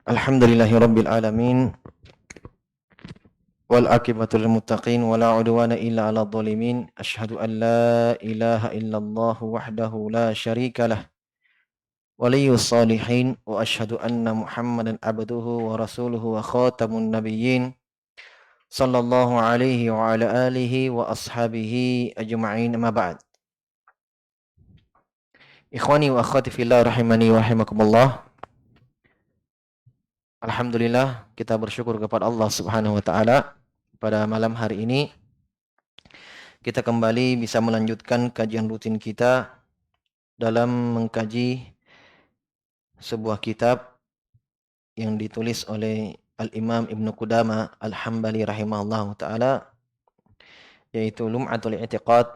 Alhamdulillahi Rabbil Alamin wal akibatul muttaqin wala udwana illa ala dhalimin asyhadu an la ilaha illallah wahdahu la syarika lah waliyus salihin wa asyhadu anna Muhammadan abduhu wa rasuluhu wa khatamun nabiyyin sallallahu alaihi wa ala alihi wa ashabihi ajma'in amma ba'd. Ikhwani wa akhwati fillah rahimani wa rahimakumullah. Alhamdulillah, kita bersyukur kepada Allah Subhanahu wa taala. Pada malam hari ini kita kembali bisa melanjutkan kajian rutin kita dalam mengkaji sebuah kitab yang ditulis oleh Al-Imam Ibnu Qudamah Al-Hambali rahimahullahu taala, yaitu Lum'atul I'tiqad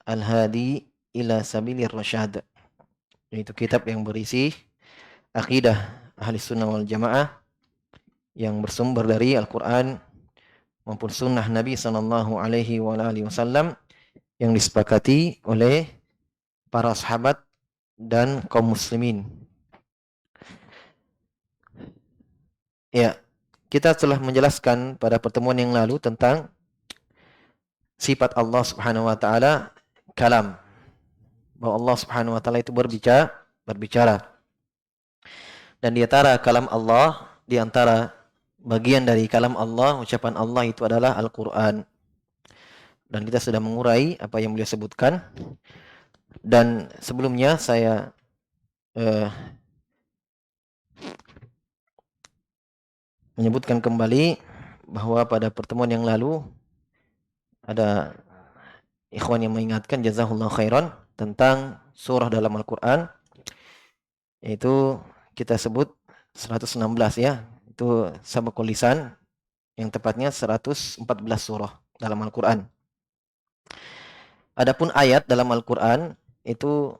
Al-Hadi ila Sabilir Rasyad. Yaitu kitab yang berisi akidah Ahli Sunnah wal Jamaah yang bersumber dari Al-Quran maupun sunnah Nabi sallallahu alaihi wasallam yang disepakati oleh para sahabat dan kaum muslimin. Ya, kita telah menjelaskan pada pertemuan yang lalu tentang sifat Allah Subhanahu wa taala kalam. Bahwa Allah Subhanahu wa taala itu berbicara. Dan di antara kalam Allah, di antara bagian dari kalam Allah, ucapan Allah itu adalah Al-Quran. Dan kita sudah mengurai apa yang beliau sebutkan. Dan sebelumnya saya menyebutkan kembali bahwa pada pertemuan yang lalu ada ikhwan yang mengingatkan, jazahullah khairan, tentang surah dalam Al-Quran, yaitu kita sebut 116 ya. Itu sabaqul lisan, yang tepatnya 114 surah dalam Al-Quran. Adapun ayat dalam Al-Quran itu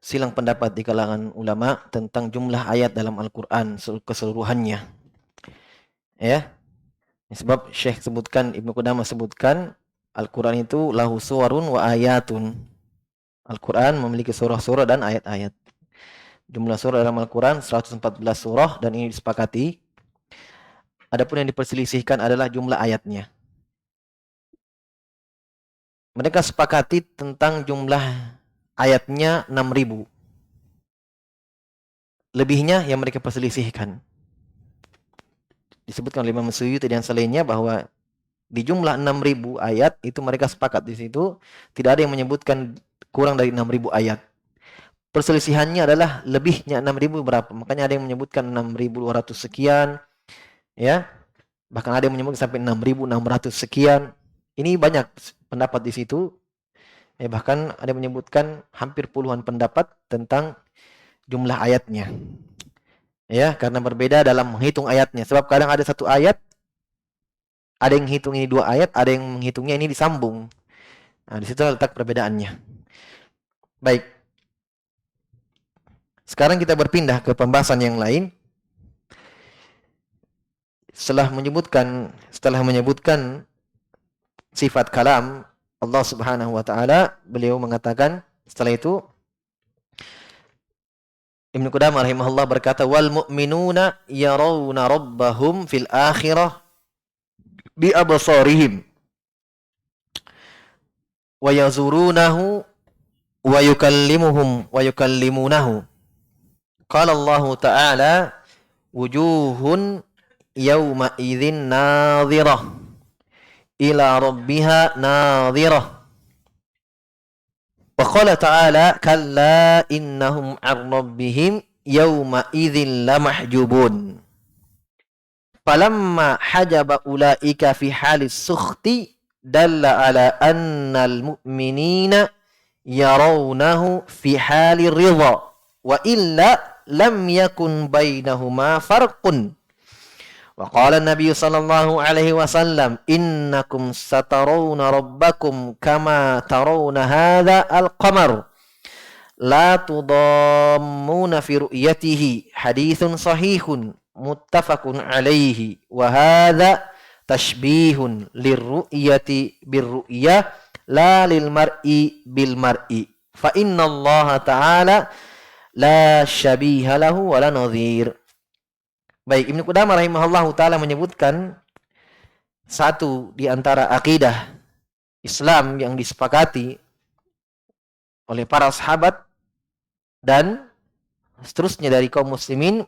silang pendapat di kalangan ulama tentang jumlah ayat dalam Al-Quran keseluruhannya. Ya. Sebab Syekh sebutkan, Ibnu Qudamah sebutkan, Al-Quran itu lahu suwarun wa ayatun. Al-Quran memiliki surah-surah dan ayat-ayat. Jumlah surah dalam Al-Quran 114 surah, dan ini disepakati. Adapun yang diperselisihkan adalah jumlah ayatnya. Mereka sepakati tentang jumlah ayatnya 6.000. Lebihnya yang mereka perselisihkan. Disebutkan oleh Imam Suyuti dan selainnya bahwa di jumlah 6.000 ayat itu mereka sepakat di situ. Tidak ada yang menyebutkan kurang dari 6.000 ayat. Perselisihannya adalah lebihnya 6.000 berapa. Makanya ada yang menyebutkan 6.200 sekian. Ya, bahkan ada yang menyebut sampai 6.600 sekian. Ini banyak pendapat di situ. Bahkan ada yang menyebutkan hampir puluhan pendapat tentang jumlah ayatnya. Ya, karena berbeda dalam menghitung ayatnya. Sebab kadang ada satu ayat, ada yang menghitung ini 2 ayat, ada yang menghitungnya ini disambung. Nah, di situ letak perbedaannya. Baik. Sekarang kita berpindah ke pembahasan yang lain. Setelah menyebutkan sifat kalam Allah Subhanahu wa taala, beliau mengatakan setelah itu, Ibnu Qudamah rahimahullah berkata, wal mu'minuna yarawna rabbahum fil akhirah bi absarihim wa yazurunahu wa yukallimunahu. Qala Allah ta'ala, wujuhun yawma idzin nadhirah ila rabbiha nadhirah. Wa qala ta'ala, kalla innahum 'an rabbihim yawma idzin lamahjubun. Falamma hajaba ulaika fi halis sukhti dalla ala annal mu'minina yarawnahu fi halir ridha wa illa lam yakun bainahuma farqun. Wa qala an-nabiy sallallahu alaihi wasallam, innakum satarawna rabbakum kama tarawna hadha al-qamar la tudammuna fi ru'yatihi. Haditsun sahihun muttafaqun alaihi wa hadha tashbihun lirru'yati birru'yah la lil mar'i bil mar'i fa inna Allah ta'ala la syabiha lahu wa la nadhir. Baik, Ibnu Qudamah rahimahullahu taala menyebutkan satu di antara akidah Islam yang disepakati oleh para sahabat dan seterusnya dari kaum muslimin,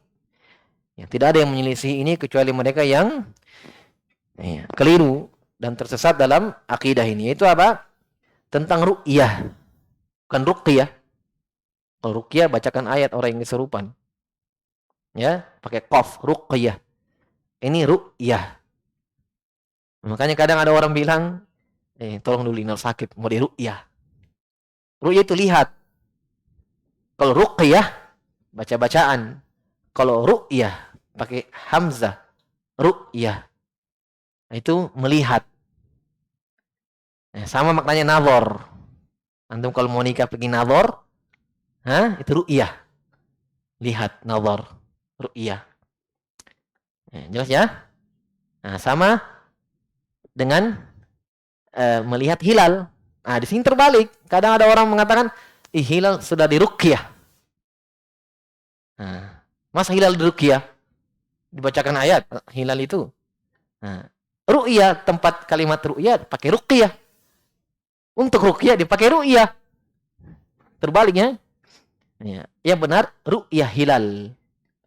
ya, tidak ada yang menyelisih ini kecuali mereka yang keliru dan tersesat dalam akidah ini. Yaitu apa? Tentang ru'yah, bukan ruqyah. Kalau ruqyah bacakan ayat orang yang kesurupan. Ya, pakai qaf, ruqyah. Ini ru'yah. Makanya kadang ada orang bilang, tolong dulu ini sakit, mau di ru'yah. Ru'yah itu lihat. Kalau ruqyah baca-bacaan. Kalau ru'yah pakai hamzah, ru'yah. Itu melihat. Sama maknanya nazar. Antum kalau mau nikah pergi nazar, itu ru'yah. Lihat, nazar, ru'yah. Jelas ya? Nah, sama dengan melihat hilal. Nah, di sini terbalik. Kadang ada orang mengatakan, hilal sudah diruqyah. Nah, masa hilal diruqyah? Dibacakan ayat hilal itu. Nah, ru'yah, tempat kalimat ru'yah pakai ruqyah. Untuk ruqyah dipakai ru'yah. Terbaliknya. Ya, yang benar ru'yah hilal.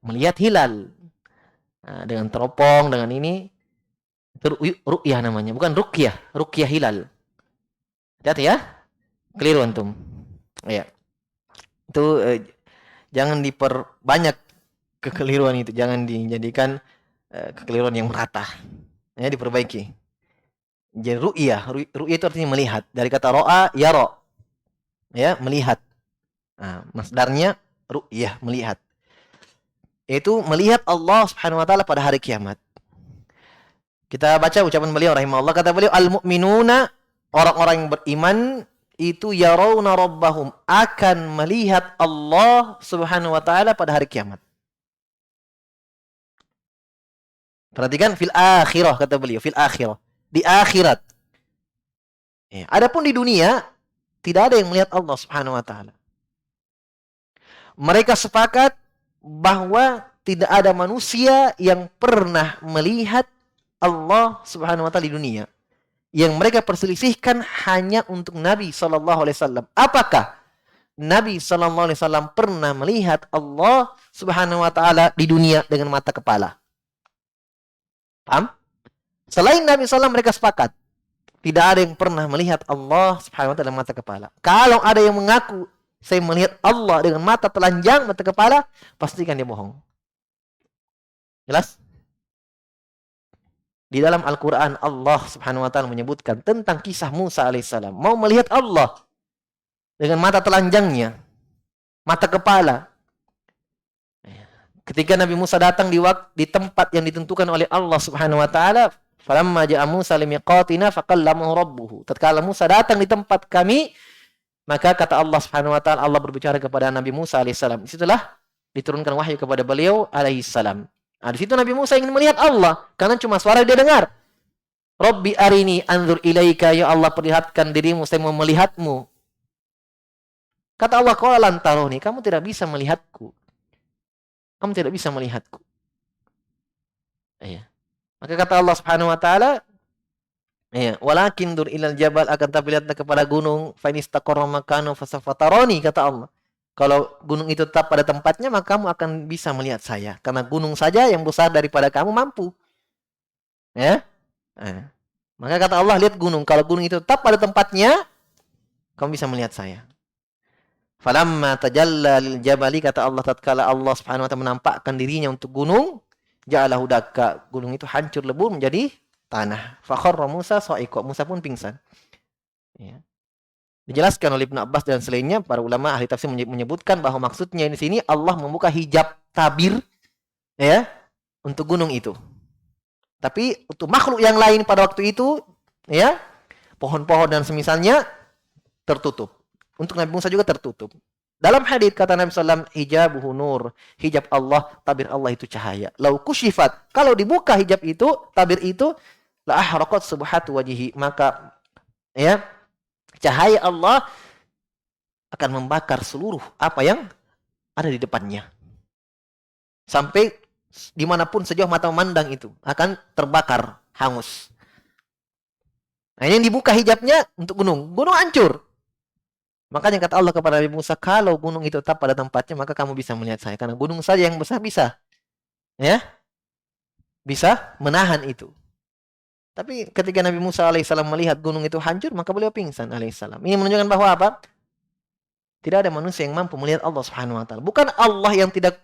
Melihat hilal. Nah, dengan teropong, dengan ini. Itu ru'yah namanya. Bukan ruqyah. Ruqyah hilal. Hati-hati ya. Keliru antum. Ya. Itu jangan diperbanyak kekeliruan itu. Jangan dijadikan kekeliruan yang merata. Ya, diperbaiki. Jadi ru'yah itu artinya melihat. Dari kata ro'a, yara. Ya, melihat. Nah, masdarnya ru'yah, melihat. Itu melihat Allah Subhanahu wa taala pada hari kiamat. Kita baca ucapan beliau rahimahullah, kata beliau, al-mu'minuna, orang-orang yang beriman itu yarawna rabbahum, akan melihat Allah Subhanahu wa taala pada hari kiamat. Perhatikan, fil akhirah, kata beliau, fil akhirah, di akhirat. Adapun di dunia tidak ada yang melihat Allah Subhanahu wa taala. Mereka sepakat bahwa tidak ada manusia yang pernah melihat Allah Subhanahu wa taala di dunia. Yang mereka perselisihkan hanya untuk Nabi sallallahu alaihi wasallam. Apakah Nabi sallallahu alaihi wasallam pernah melihat Allah Subhanahu wa taala di dunia dengan mata kepala? Paham? Selain Nabi sallallahu mereka sepakat tidak ada yang pernah melihat Allah Subhanahu wa taala dengan mata kepala. Kalau ada yang mengaku saya melihat Allah dengan mata telanjang, mata kepala, pastikan dia bohong. Jelas? Di dalam Al-Quran, Allah Subhanahu wa taala menyebutkan tentang kisah Musa alaihissalam. Mau melihat Allah dengan mata telanjangnya, mata kepala. Ketika Nabi Musa datang di tempat yang ditentukan oleh Allah Subhanahu wa taala, falamma ja'a Musa limiqatina faqallamahu rabbuhu. Tatkala Musa datang di tempat kami, maka kata Allah Subhanahu wa taala, Allah berbicara kepada Nabi Musa alaihissalam. Disitulah diturunkan wahyu kepada beliau alaihissalam. Nah, di situ Nabi Musa ingin melihat Allah karena cuma suara dia dengar. Rabbi arini anzur ilaika, ya Allah perlihatkan dirimu, saya mau melihatmu. Kata Allah, qala lan taruni, kamu tidak bisa melihatku. Kamu tidak bisa melihatku. Ya. Maka kata Allah Subhanahu wa taala, ya, walakin dur ilal jabal, akan tapi lihatlah kepada gunung, fa in istaqarra makanu fasafatarani, kata Allah. Kalau gunung itu tetap pada tempatnya, maka kamu akan bisa melihat saya. Karena gunung saja yang besar daripada kamu mampu. Ya. Nah. Maka kata Allah, lihat gunung. Kalau gunung itu tetap pada tempatnya, kamu bisa melihat saya. Falamma tajalla lil jabali, kata Allah, tatkala Allah Subhanahu wa taala menampakkan dirinya untuk gunung, ja'alahu dakka, gunung itu hancur lebur menjadi tanah. Fa kharra Musa sa'iqa, Musa pun pingsan. Ya. Dijelaskan oleh Ibnu Abbas dan selainnya, para ulama ahli tafsir menyebutkan bahwa maksudnya di sini Allah membuka hijab tabir, ya, untuk gunung itu. Tapi untuk makhluk yang lain pada waktu itu, ya, pohon-pohon dan semisalnya tertutup. Untuk Nabi Musa juga tertutup. Dalam hadis kata Nabi SAW, hijabuhu nur, hijab Allah, tabir Allah itu cahaya. Lau kushifat, kalau dibuka hijab itu, tabir itu, la ahraqat subhatu wajhi, maka ya, cahaya Allah akan membakar seluruh apa yang ada di depannya. Sampai dimanapun sejauh mata memandang itu akan terbakar, hangus. Nah, ini yang dibuka hijabnya untuk gunung. Gunung hancur. Makanya kata Allah kepada Nabi Musa, kalau gunung itu tetap pada tempatnya, maka kamu bisa melihat saya. Karena gunung saja yang besar bisa. Ya, bisa menahan itu. Tapi ketika Nabi Musa alaihissalam melihat gunung itu hancur, maka beliau pingsan alaihissalam. Ini menunjukkan bahwa apa? Tidak ada manusia yang mampu melihat Allah Subhanahu wa taala. Bukan Allah yang tidak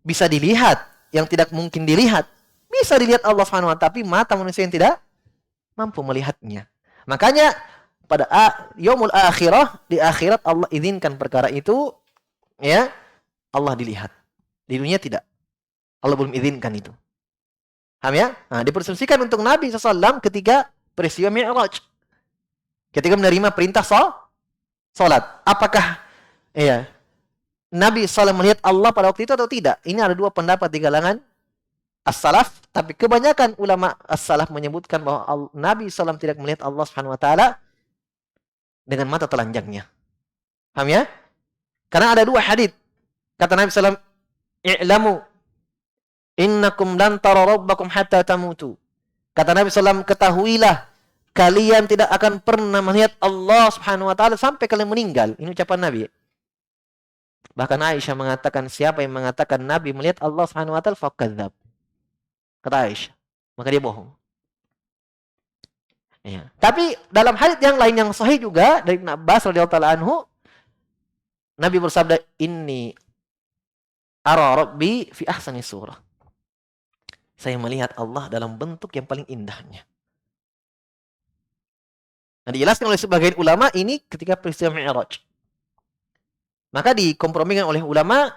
bisa dilihat, yang tidak mungkin dilihat. Bisa dilihat Allah Subhanahu wa taala, tapi mata manusia yang tidak mampu melihatnya. Makanya pada yaumul akhirah, di akhirat Allah izinkan perkara itu, ya, Allah dilihat. Di dunia tidak. Allah belum izinkan itu. Paham ya? Nah, dipersepsikan untuk Nabi SAW ketika peristiwa Mi'raj. Ketika menerima perintah salat. Apakah Nabi SAW melihat Allah pada waktu itu atau tidak? Ini ada dua pendapat di kalangan as-salaf, tapi kebanyakan ulama as-salaf menyebutkan bahwa Nabi SAW tidak melihat Allah Subhanahu wa taala dengan mata telanjangnya. Paham ya? Karena ada dua hadis. Kata Nabi SAW, "I'lamu innakum lan tara rabbakum hatta tamutu." Kata Nabi SAW, ketahuilah kalian tidak akan pernah melihat Allah Subhanahu wa taala sampai kalian meninggal. Ini ucapan Nabi. Bahkan Aisyah mengatakan, siapa yang mengatakan Nabi melihat Allah Subhanahu wa taala faqadzab. Kata Aisyah, maka dia bohong. Ya. Tapi dalam hadis yang lain yang sahih juga dari Ibnu Abbas radhiyallahu anhu, Nabi bersabda, "Inni ara rabbi fi ahsani surah." Saya melihat Allah dalam bentuk yang paling indahnya. Nah, dijelaskan oleh sebagian ulama ini ketika peristiwa Mi'raj. Maka dikompromikan oleh ulama,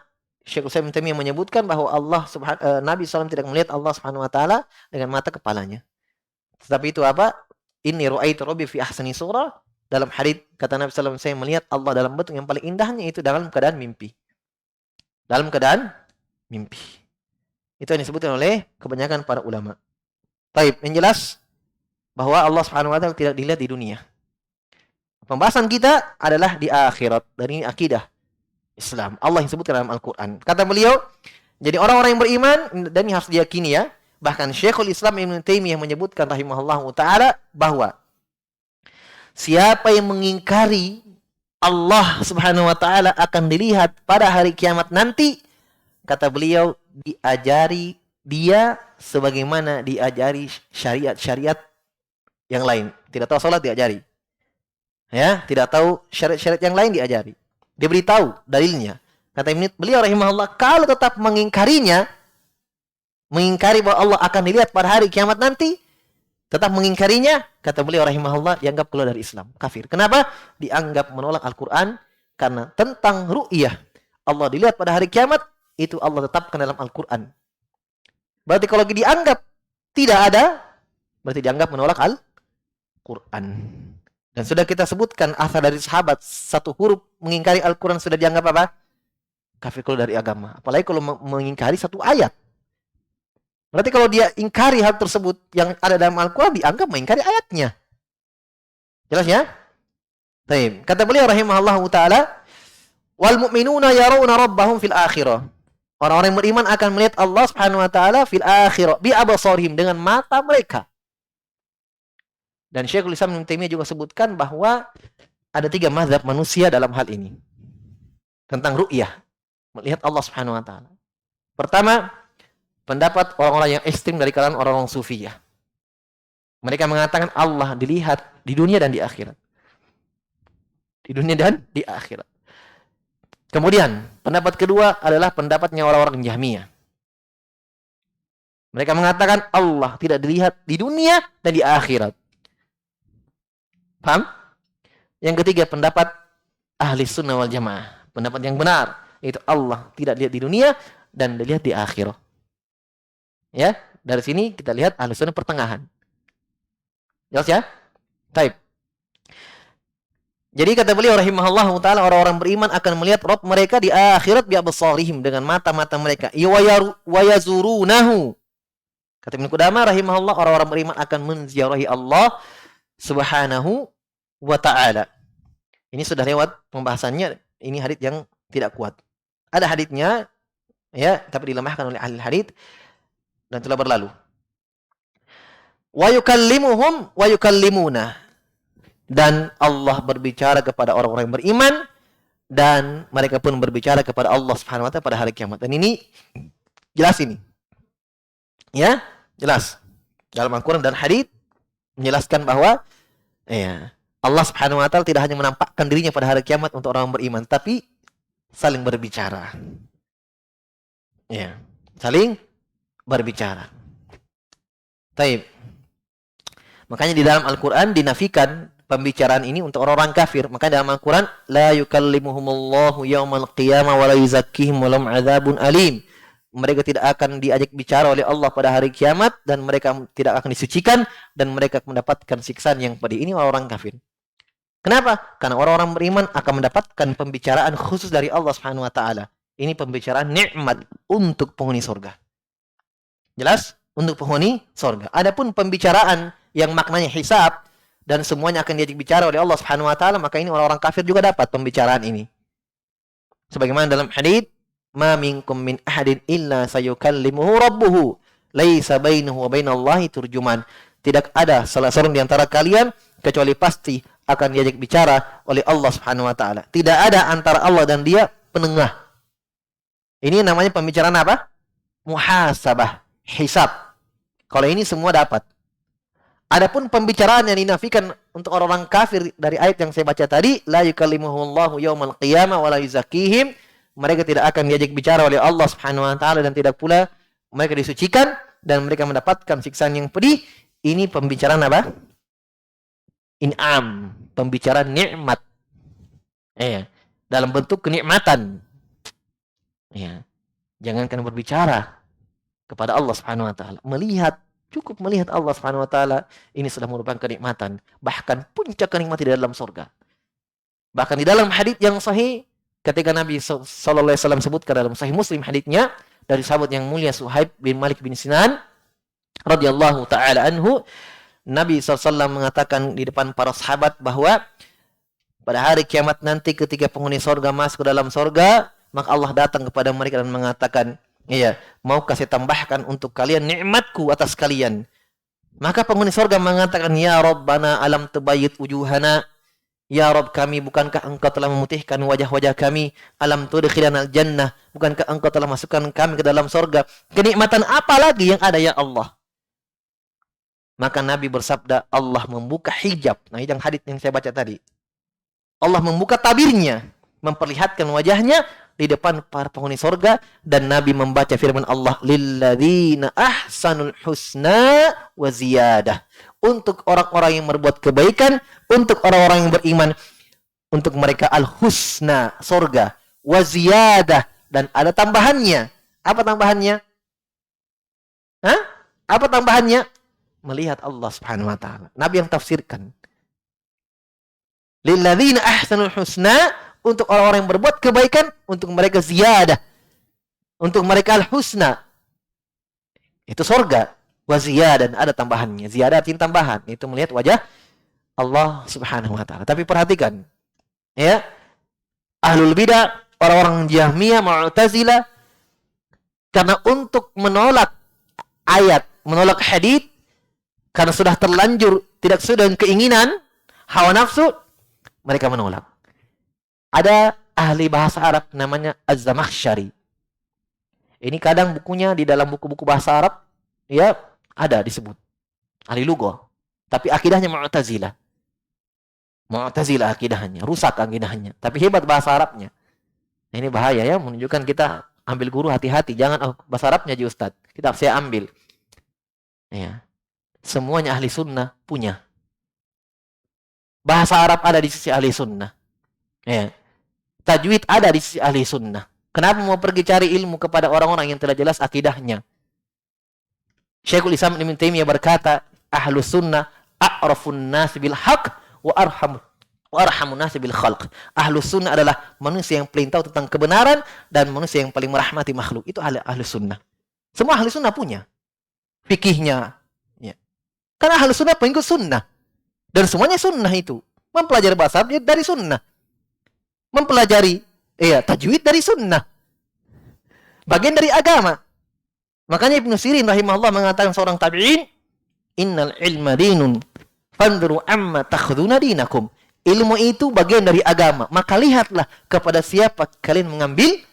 Syekh Utsaimin bin Taimiyah menyebutkan bahwa Nabi SAW tidak melihat Allah Subhanahu wa taala dengan mata kepalanya. Tetapi itu apa? Inni ra'aitu rabbi fi ahsani surah. Dalam hadis kata Nabi SAW, saya melihat Allah dalam bentuk yang paling indahnya, itu dalam keadaan mimpi. Dalam keadaan mimpi. Itu yang disebutkan oleh kebanyakan para ulama. Baik, yang jelas bahwa Allah Subhanahu wa taala tidak dilihat di dunia. Pembahasan kita adalah di akhirat. Dan ini akidah Islam. Allah yang sebutkan dalam Al-Quran. Kata beliau, jadi orang-orang yang beriman, dan ini harus diyakini ya, bahkan Syekhul Islam Ibnu Taimiyah menyebutkan rahimahullahu ta'ala bahwa siapa yang mengingkari Allah Subhanahu wa ta'ala akan dilihat pada hari kiamat nanti, kata beliau, diajari dia sebagaimana diajari syariat-syariat yang lain. Tidak tahu salat diajari. Ya, tidak tahu syariat-syariat yang lain diajari. Dia beritahu dalilnya. Kata beliau rahimahullah, kalau tetap mengingkarinya, mengingkari bahwa Allah akan dilihat pada hari kiamat nanti, tetap mengingkarinya, kata beliau rahimahullah, dianggap keluar dari Islam, kafir. Kenapa? Dianggap menolak Al-Quran, karena tentang ru'yah Allah dilihat pada hari kiamat, itu Allah tetapkan dalam Al-Quran. Berarti kalau dianggap tidak ada, berarti dianggap menolak Al-Quran. Dan sudah kita sebutkan asal dari sahabat, satu huruf mengingkari Al-Quran sudah dianggap apa? Kafir, keluar dari agama. Apalagi kalau mengingkari satu ayat. Berarti kalau dia ingkari hal tersebut yang ada dalam Al-Quran, dianggap mengingkari ayatnya. Jelas ya? Baik. Kata beliau rahimahullahu ta'ala, wal mu'minuna yarawna rabbahum fil akhirah. Orang-orang yang beriman akan melihat Allah Subhanahu wa taala fil akhirah bi absarihim, dengan mata mereka. Dan Syekhul Islam Ibnu Taimiyah juga sebutkan bahwa ada 3 mazhab manusia dalam hal ini. Tentang ru'yah, melihat Allah Subhanahu wa taala. Pertama, pendapat orang-orang yang ekstrim dari kalangan orang-orang sufiyah. Mereka mengatakan Allah dilihat di dunia dan di akhirat. Di dunia dan di akhirat. Kemudian, pendapat kedua adalah pendapatnya orang-orang Jahmiyah. Mereka mengatakan Allah tidak dilihat di dunia dan di akhirat. Paham? Yang ketiga, pendapat ahli sunnah wal jamaah. Pendapat yang benar, yaitu Allah tidak dilihat di dunia dan dilihat di akhirat. Ya, dari sini kita lihat ahli sunnah pertengahan. Jelas ya? Baik. Jadi kata beliau rahimahullahu ta'ala, orang-orang beriman akan melihat Rabb mereka di akhirat bi absarihim, dengan mata-mata mereka. Wa yazurunahu. Kata Ibnu Qudamah rahimahullah, orang-orang beriman akan menziarahi Allah Subhanahu wa ta'ala. Ini sudah lewat pembahasannya, ini hadits yang tidak kuat. Ada haditsnya Ya, tapi dilemahkan oleh ahli hadits dan telah berlalu. Wa yukallimuhum wa yukallimuna. Dan Allah berbicara kepada orang-orang yang beriman dan mereka pun berbicara kepada Allah Subhanahu wa taala pada hari kiamat. Dan ini jelas ini. Ya, jelas. Dalam Al-Qur'an dan hadits menjelaskan bahwa ya, Allah Subhanahu wa taala tidak hanya menampakkan dirinya pada hari kiamat untuk orang beriman, tapi saling berbicara. Ya, saling berbicara. Taib. Makanya di dalam Al-Qur'an dinafikan pembicaraan ini untuk orang-orang kafir. Makanya dalam Al-Qur'an la yukallimuhumullahu yaumal qiyamah wa la yuzakkihim wa lahum adzabun alim. Mereka tidak akan diajak bicara oleh Allah pada hari kiamat dan mereka tidak akan disucikan dan mereka mendapatkan siksaan yang pedih. Ini orang-orang kafir. Kenapa? Karena orang-orang beriman akan mendapatkan pembicaraan khusus dari Allah Subhanahu wa taala. Ini pembicaraan nikmat untuk penghuni surga. Jelas? Untuk penghuni surga. Adapun pembicaraan yang maknanya hisab dan semuanya akan diajak bicara oleh Allah Subhanahu wa taala, maka ini orang-orang kafir juga dapat pembicaraan ini. Sebagaimana dalam hadits, "Ma minkum min ahadin illa sayukallimuhu rabbuhu, laisa bainahu wa bainallahi turjuman." Tidak ada salah seorang di antara kalian kecuali pasti akan diajak bicara oleh Allah Subhanahu wa taala. Tidak ada antara Allah dan dia penengah. Ini namanya pembicaraan apa? Muhasabah, hisab. Kalau ini semua dapat. Adapun pembicaraan yang dinafikan untuk orang-orang kafir dari ayat yang saya baca tadi, la yukallimuhumullahu yaumal qiyamah wa la yuzakkihim. Mereka tidak akan diajak bicara oleh Allah Subhanahu wa taala dan tidak pula mereka disucikan dan mereka mendapatkan siksaan yang pedih. Ini pembicaraan apa? In'am, pembicaraan nikmat. Dalam bentuk kenikmatan. Jangankan berbicara kepada Allah Subhanahu wa taala, cukup melihat Allah Subhanahu wa taala ini sudah merupakan kenikmatan, bahkan puncak kenikmatan di dalam surga. Bahkan di dalam hadits yang sahih ketika Nabi sallallahu alaihi wasallam sebutkan dalam Sahih Muslim haditsnya dari sahabat yang mulia Suhaib bin Malik bin Sinan radhiyallahu taala anhu, Nabi SAW mengatakan di depan para sahabat bahwa pada hari kiamat nanti ketika penghuni surga masuk ke dalam surga, maka Allah datang kepada mereka dan mengatakan, maukah saya tambahkan untuk kalian nikmatku atas kalian? Maka penghuni surga mengatakan, ya Rabbana alam tubayyit wujuhana. Ya Rabb kami, bukankah engkau telah memutihkan wajah-wajah kami? Alam tudkhilana al-jannah. Bukankah engkau telah masukkan kami ke dalam surga? Kenikmatan apa lagi yang ada ya Allah? Maka Nabi bersabda, Allah membuka hijab. Nah, itu yang hadits yang saya baca tadi. Allah membuka tabirnya, memperlihatkan wajahnya di depan para penghuni surga, dan Nabi membaca firman Allah, lilladzina ahsanul husna wa ziyadah. Untuk orang-orang yang berbuat kebaikan, untuk orang-orang yang beriman, untuk mereka al-husna, surga, wa ziyadah, dan ada tambahannya. Apa tambahannya? Apa tambahannya? Melihat Allah Subhanahu wa taala. Nabi yang tafsirkan. Lilladzina ahsanul husna, untuk orang-orang yang berbuat kebaikan, untuk mereka ziyadah. Untuk mereka al-husna. Itu surga. Wa ziyadah, dan ada tambahannya. Ziyadah artinya tambahan. Itu melihat wajah Allah Subhanahu wa taala. Tapi perhatikan, ya. Ahlul bidah, orang-orang Jahmiyah, Mu'tazilah, karena untuk menolak ayat, menolak hadits, karena sudah terlanjur tidak sesuai dengan keinginan hawa nafsu, mereka menolak. Ada ahli bahasa Arab namanya Az-Zamakhsyari. Ini kadang bukunya di dalam buku-buku bahasa Arab ya ada disebut ahli lughah, tapi akidahnya Mu'tazilah. Mu'tazilah akidahnya, rusak akidahnya, tapi hebat bahasa Arabnya. Ini bahaya ya, menunjukkan kita ambil guru hati-hati, jangan bahasa Arabnya ji Ustaz. Kita saya ambil. Ya. Semuanya ahli sunnah punya. Bahasa Arab ada di sisi ahli sunnah. Ya. Tajwid ada di sisi ahli sunnah. Kenapa mau pergi cari ilmu kepada orang-orang yang telah jelas akidahnya? Syekhul Islam Ibnu Taimiyah berkata, ahlu sunnah a'rafun nas bil haq wa arhamun nas bil khalq. Ahlu sunnah adalah manusia yang paling tahu tentang kebenaran dan manusia yang paling merahmati makhluk. Itu ahli sunnah. Semua ahli sunnah punya fikihnya. Karena ahlu sunnah pengikut sunnah. Dan semuanya sunnah itu. Mempelajari bahasa Arab dari sunnah. Mempelajari tajwid dari sunnah. Bagian dari agama. Makanya Ibnu Sirin rahimahullah mengatakan seorang tabi'in, innal ilma dinun fanduru amma takhduna dinakum. Ilmu itu bagian dari agama. Maka lihatlah kepada siapa kalian mengambil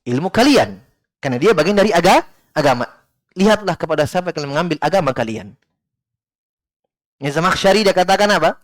ilmu kalian. Karena dia bagian dari agama. Lihatlah kepada siapa kalian mengambil agama kalian. Zamakhsyari dia katakan apa?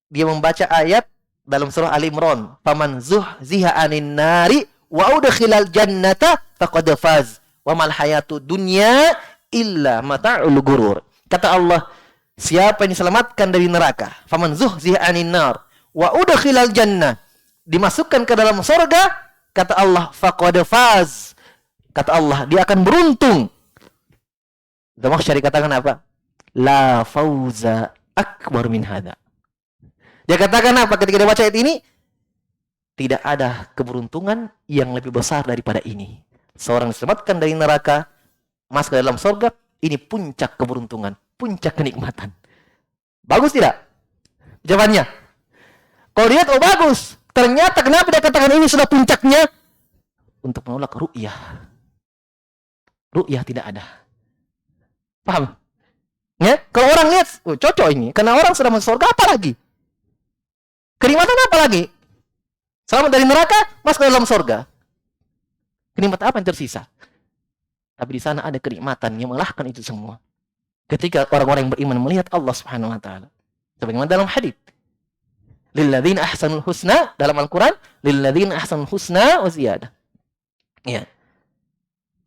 Dia membaca ayat dalam surah Ali Imran. Faman zuhziha 'anin nari wa udkhilal jannata faqad faz. Wa mal hayatu dunya illa mata'ul ghurur. Kata Allah, siapa yang diselamatkan dari neraka, faman zuhziha 'anin nar wa udkhilal jannah, dimasukkan ke dalam surga, kata Allah, faqad faz. Kata Allah, dia akan beruntung. Zamakhsyari katakan apa? La fauza akbar min hada. Dia katakan apa ketika dia baca ayat ini? Tidak ada keberuntungan yang lebih besar daripada ini. Seorang diselamatkan dari neraka, masuk ke dalam surga, ini puncak keberuntungan, puncak kenikmatan. Bagus tidak? Jawabannya. Kalau lihat, oh bagus. Ternyata kenapa dia katakan ini sudah puncaknya? Untuk menolak ru'yah. Ru'yah tidak ada. Paham? Ya? Kalau orang lihat, oh cocok ini. Karena orang sudah masuk surga, apa lagi? Kenikmatan apa lagi? Selamat dari neraka, masuk ke dalam surga. Kenikmatan apa yang tersisa? Tapi di sana ada kenikmatan yang mengalahkan itu semua. Ketika orang-orang yang beriman melihat Allah Subhanahu wa taala. Sebagaimana dalam hadits. Lilladzina ahsanul husna dalam Al-Qur'an, lilladzina ahsanul husna wa ziyadah. Ya.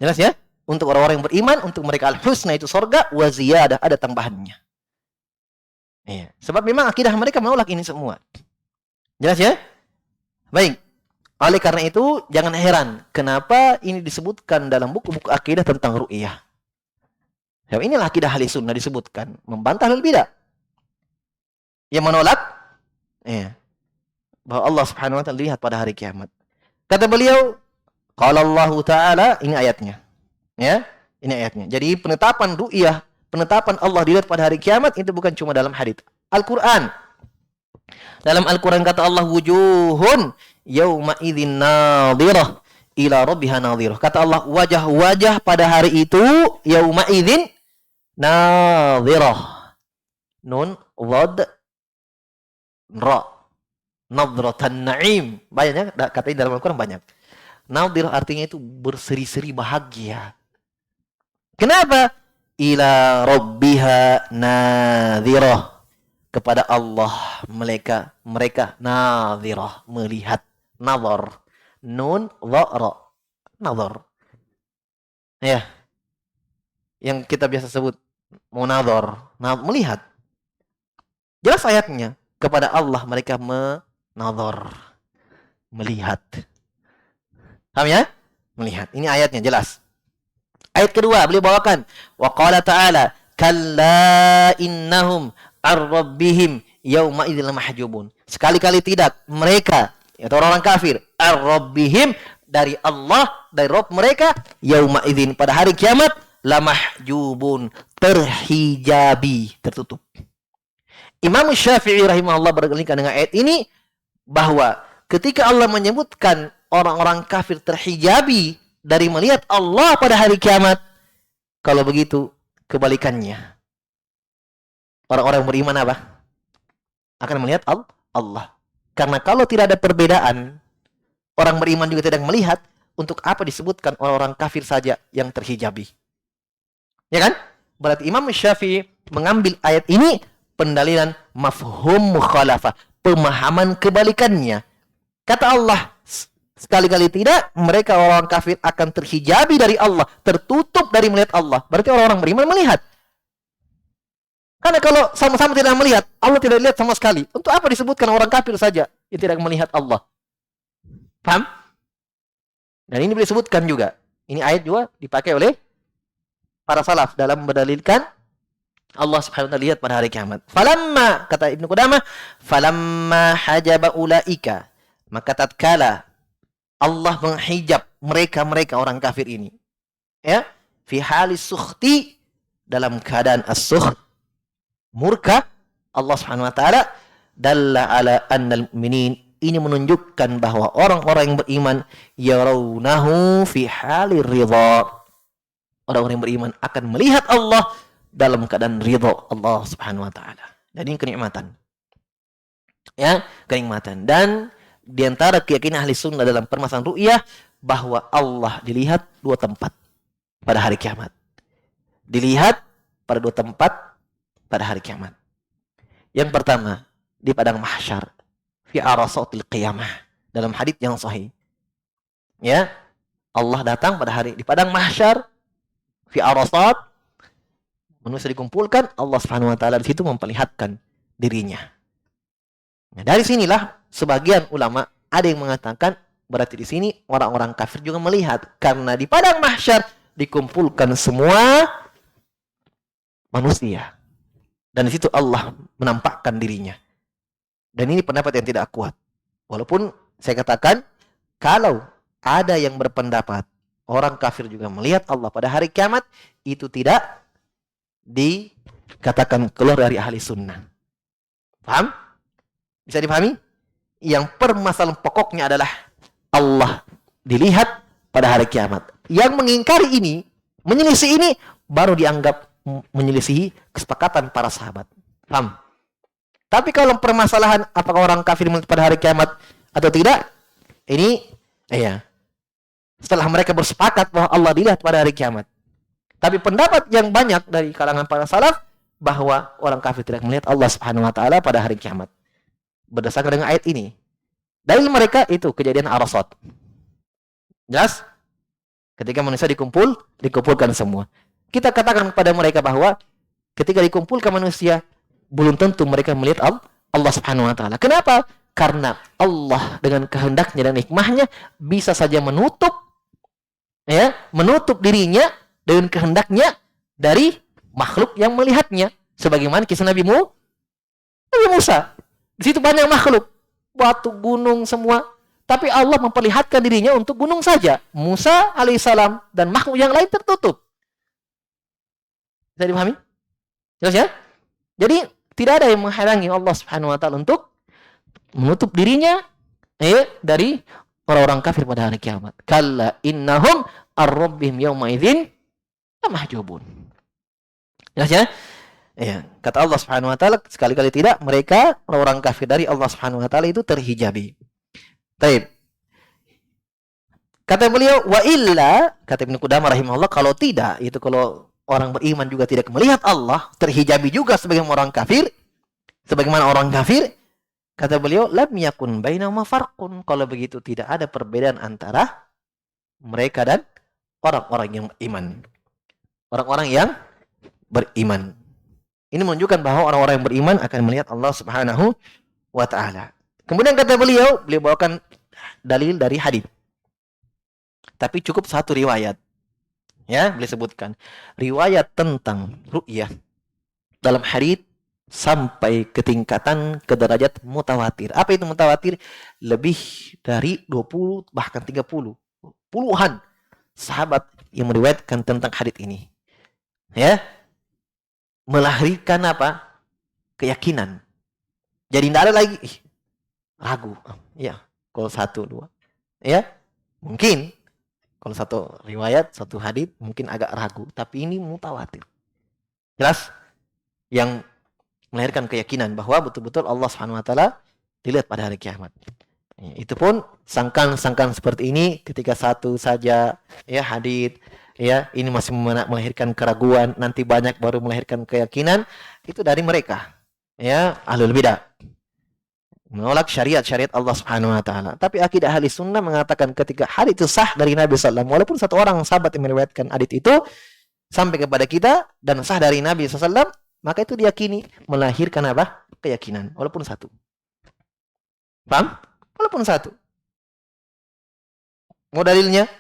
Jelas ya? Untuk orang-orang yang beriman, untuk mereka al-husna itu surga, wa ziyadah, ada tambahannya. Ya. Sebab memang akidah mereka menolak ini semua. Jelas ya? Baik. Oleh karena itu, jangan heran kenapa ini disebutkan dalam buku-buku akidah tentang ru'yah. Ya, inilah akidah ahli sunnah disebutkan. Membantah hal bidah. Yang menolak, ya, bahwa Allah Subhanahu wa ta'ala lihat pada hari kiamat. Kata beliau, qala Allah Ta'ala, ini ayatnya. Ya, ini ayatnya. Jadi penetapan ru'yah, penetapan Allah dilihat pada hari kiamat itu bukan cuma dalam hadits. Al-Qur'an. Dalam Al-Quran kata Allah, wujuhun yawma idzin nadhirah ila rabbiha nadhirah. Kata Allah, wajah-wajah pada hari itu yawma idzin nadhirah. Nun, dhad, ra. Nadratan na'im. Banyak katanya dalam Al-Quran banyak. Nadhirah artinya itu berseri-seri bahagia. Kenapa? Ila rabbiha nadhirah. Kepada Allah mereka nadhirah, melihat. Nazar, nun dhara, nazar, ya, yang kita biasa sebut munadhar, melihat. Jelas ayatnya, kepada Allah mereka menadhar, melihat. Paham ya? Melihat. Ini ayatnya jelas. Ayat kedua beliau bawakan, wa qala ta'ala kalla innahum ar-rabbihim yauma idzil mahjubun. Sekali-kali tidak, mereka atau orang kafir ar-rabbihim dari Allah, dari Rabb mereka, yauma idzin pada hari kiamat la mahjubun, terhijabi, tertutup. Imam Syafi'i rahimahullah berkaitan dengan ayat ini bahwa ketika Allah menyebutkan orang-orang kafir terhijabi dari melihat Allah pada hari kiamat, kalau begitu kebalikannya. Orang-orang beriman apa? Akan melihat Allah. Karena kalau tidak ada perbedaan, orang beriman juga tidak melihat, untuk apa disebutkan orang-orang kafir saja yang terhijabi? Ya kan? Berarti Imam Syafi'i mengambil ayat ini pendalilan mafhum mukhalafah, pemahaman kebalikannya. Kata Allah, sekali-kali tidak, mereka orang kafir akan terhijabi dari Allah, tertutup dari melihat Allah. Berarti orang-orang beriman melihat. Karena kalau sama-sama tidak melihat, Allah tidak lihat sama sekali. Untuk apa disebutkan orang kafir saja yang tidak melihat Allah? Paham? Dan ini disebutkan juga. Ini ayat juga dipakai oleh para salaf dalam berdalilkan Allah Subhanahu wa ta'ala lihat pada hari kiamat. Falamma, kata Ibnu Qudamah, falamma hajaba ulaika, maka tatkala Allah menghijab mereka orang kafir ini, ya, fi halis sukhti, dalam keadaan as-sukht, murka, Allah Subhanahu wa ta'ala, dalla ala annal mu'minin ini menunjukkan bahwa orang-orang yang beriman yarawnahu fi halir ridha. Orang-orang yang beriman akan melihat Allah dalam keadaan ridha Allah Subhanahu wa taala. Jadi ini kenikmatan. Ya, kenikmatan. Dan di antara keyakinan ahli sunnah dalam permasalahan ru'yah bahwa Allah dilihat dua tempat pada hari kiamat. Dilihat pada dua tempat pada hari kiamat. Yang pertama, di padang mahsyar, fi arasatil qiyamah, dalam hadits yang sahih. Ya, Allah datang pada hari di padang mahsyar, fi arasat, manusia dikumpulkan, Allah Subhanahu wa taala di situ memperlihatkan dirinya. Nah, dari sinilah sebagian ulama ada yang mengatakan berarti di sini orang-orang kafir juga melihat, karena di padang mahsyar dikumpulkan semua manusia. Dan di situ Allah menampakkan dirinya. Dan ini pendapat yang tidak kuat. Walaupun saya katakan, kalau ada yang berpendapat orang kafir juga melihat Allah pada hari kiamat, itu tidak dikatakan keluar dari ahli sunnah. Paham? Bisa dipahami? Yang permasalahan pokoknya adalah Allah dilihat pada hari kiamat. Yang mengingkari ini, menyelisih ini, baru dianggap menyelisihi kesepakatan para sahabat. Paham? Tapi kalau permasalahan apakah orang kafir melihat pada hari kiamat atau tidak, ini setelah mereka bersepakat bahwa Allah dilihat pada hari kiamat. Tapi pendapat yang banyak dari kalangan para salaf bahwa orang kafir tidak melihat Allah Subhanahu wa taala pada hari kiamat. Berdasarkan dengan ayat ini. Dalil mereka itu kejadian Arasat. Jelas? Ketika manusia dikumpulkan semua. Kita katakan kepada mereka bahwa ketika dikumpulkan manusia, belum tentu mereka melihat Allah Subhanahu wa taala. Kenapa? Karena Allah dengan kehendaknya dan hikmahnya bisa saja menutup dirinya dengan kehendaknya dari makhluk yang melihatnya. Sebagaimana kisah Nabi Musa. Di situ banyak makhluk, batu, gunung semua. Tapi Allah memperlihatkan dirinya untuk gunung saja. Musa alaihissalam dan makhluk yang lain tertutup. Bisa dipahami? Jelas ya? Jadi tidak ada yang menghalangi Allah Subhanahu wa taala untuk menutup dirinya dari orang-orang kafir pada hari kiamat. Kalla innahum ar-rabbihim yawma idzin lamahjubun. Jelas ya? Ya, kata Allah Subhanahu wa taala, sekali-kali tidak mereka orang kafir dari Allah Subhanahu wa taala itu terhijabi. Baik. Kata beliau, wa illa, kata Ibnu Qudamah rahimahullah, kalau tidak, itu kalau orang beriman juga tidak melihat Allah, terhijabi juga sebagaimana orang kafir, kata beliau, lam yakun bainahuma farqun. Kalau begitu tidak ada perbedaan antara mereka dan orang-orang yang beriman. Orang-orang yang beriman. Ini menunjukkan bahwa orang-orang yang beriman akan melihat Allah Subhanahu wa taala. Kemudian kata beliau bawakan dalil dari hadis. Tapi cukup satu riwayat. Ya, beliau sebutkan riwayat tentang ru'yah dalam hadis sampai ke tingkatan ke derajat mutawatir. Apa itu mutawatir? Lebih dari 20 bahkan 30 puluhan sahabat yang meriwayatkan tentang hadis ini. Ya. Melahirkan apa? Keyakinan. Jadi tidak ada lagi ragu. Ya, kalau satu dua. Ya, mungkin kalau satu riwayat, satu hadis mungkin agak ragu, tapi ini mutawatir. Jelas? Yang melahirkan keyakinan bahwa betul-betul Allah Subhanahu wa taala dilihat pada hari kiamat. Itu pun sangkaan-sangkaan seperti ini ketika satu saja hadis ini masih melahirkan keraguan, nanti banyak baru melahirkan keyakinan, itu dari mereka. Ahlul bidah. Menolak syariat-syariat Allah Subhanahu wa taala. Tapi akidah ahli sunnah mengatakan ketika hadits itu sah dari Nabi sallallahu alaihi wasallam, walaupun satu orang sahabat yang meriwayatkan hadits itu sampai kepada kita dan sah dari Nabi sallallahu alaihi wasallam, maka itu diyakini melahirkan apa? Keyakinan, walaupun satu. Paham? Walaupun satu. Mau dalilnya?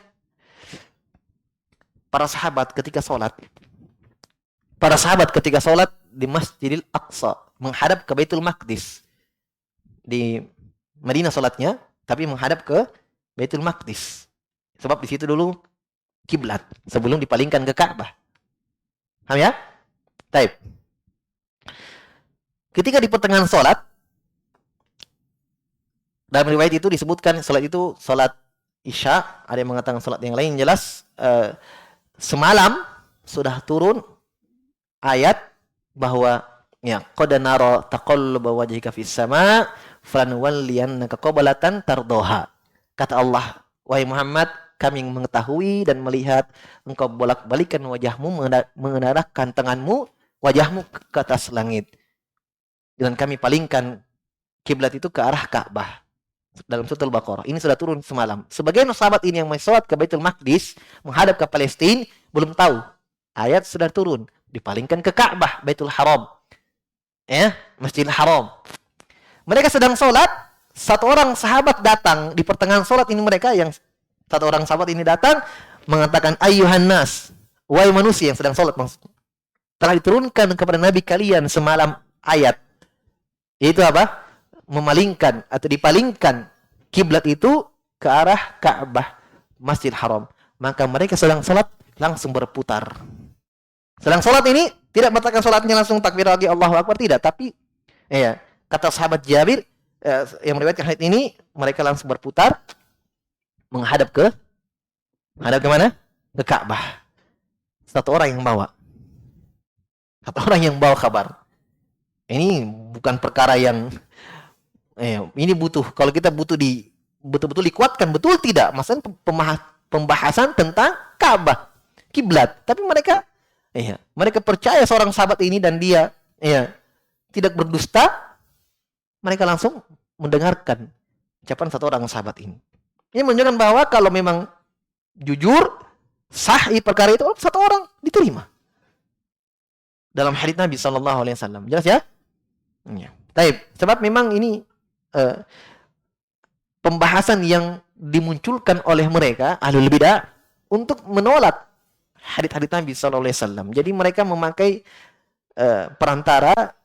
Para sahabat ketika sholat di Masjidil Aqsa menghadap ke Baitul Maqdis. Di Madinah sholatnya, tapi menghadap ke Baitul Maqdis. Sebab di situ dulu kiblat sebelum dipalingkan ke Ka'bah. Paham ya? Baik. Ketika di pertengahan sholat, Dalam riwayat itu disebutkan salat itu salat Isya, ada yang mengatakan salat yang lain, jelas semalam sudah turun ayat bahwa ya qad nara taqalluba wajhika fis sama falanwalliyannaka qiblatan tardoha. Kata Allah, wahai Muhammad, kami mengetahui dan melihat engkau bolak-balikan wajahmu, mengarahkan tanganmu, wajahmu ke atas langit. Dan kami palingkan kiblat itu ke arah Ka'bah. Dalam surah Al-Baqarah. Ini sudah turun semalam. Sebagian sahabat ini yang mensolat ke Baitul Maqdis, menghadap ke Palestina, belum tahu. Ayat sudah turun. Dipalingkan ke Ka'bah, Baitul Haram. Ya, Masjidil Haram. Mereka sedang solat, satu orang sahabat datang di pertengahan solat ini, mereka yang satu orang sahabat ini datang mengatakan, ayyuhan nas, wahai manusia yang sedang solat, telah diturunkan kepada Nabi kalian semalam ayat. Yaitu apa? Memalingkan atau dipalingkan kiblat itu ke arah Ka'bah, Masjid Haram. Maka mereka sedang salat langsung berputar. Sedang salat ini tidak mengatakan salatnya langsung takbir lagi Allahu Akbar, tidak, tapi ya, kata sahabat Jabir yang meriwayatkan hadits ini, mereka langsung berputar menghadap ke mana? Ke Ka'bah. Satu orang yang bawa. Satu orang yang bawa kabar. Ini bukan perkara yang ini butuh, kalau kita butuh betul-betul dikuatkan, betul tidak? Maksudnya pembahasan tentang Ka'bah, kiblat. Tapi mereka percaya seorang sahabat ini dan dia tidak berdusta. Mereka langsung mendengarkan ucapan satu orang sahabat ini. Ini menunjukkan bahwa kalau memang jujur, sahih perkara itu, satu orang diterima. Dalam hadits Nabi SAW. Jelas ya? Baik, sebab memang ini pembahasan yang dimunculkan oleh mereka ahlul bidah untuk menolak hadits-hadits Nabi SAW. Jadi mereka memakai perantara,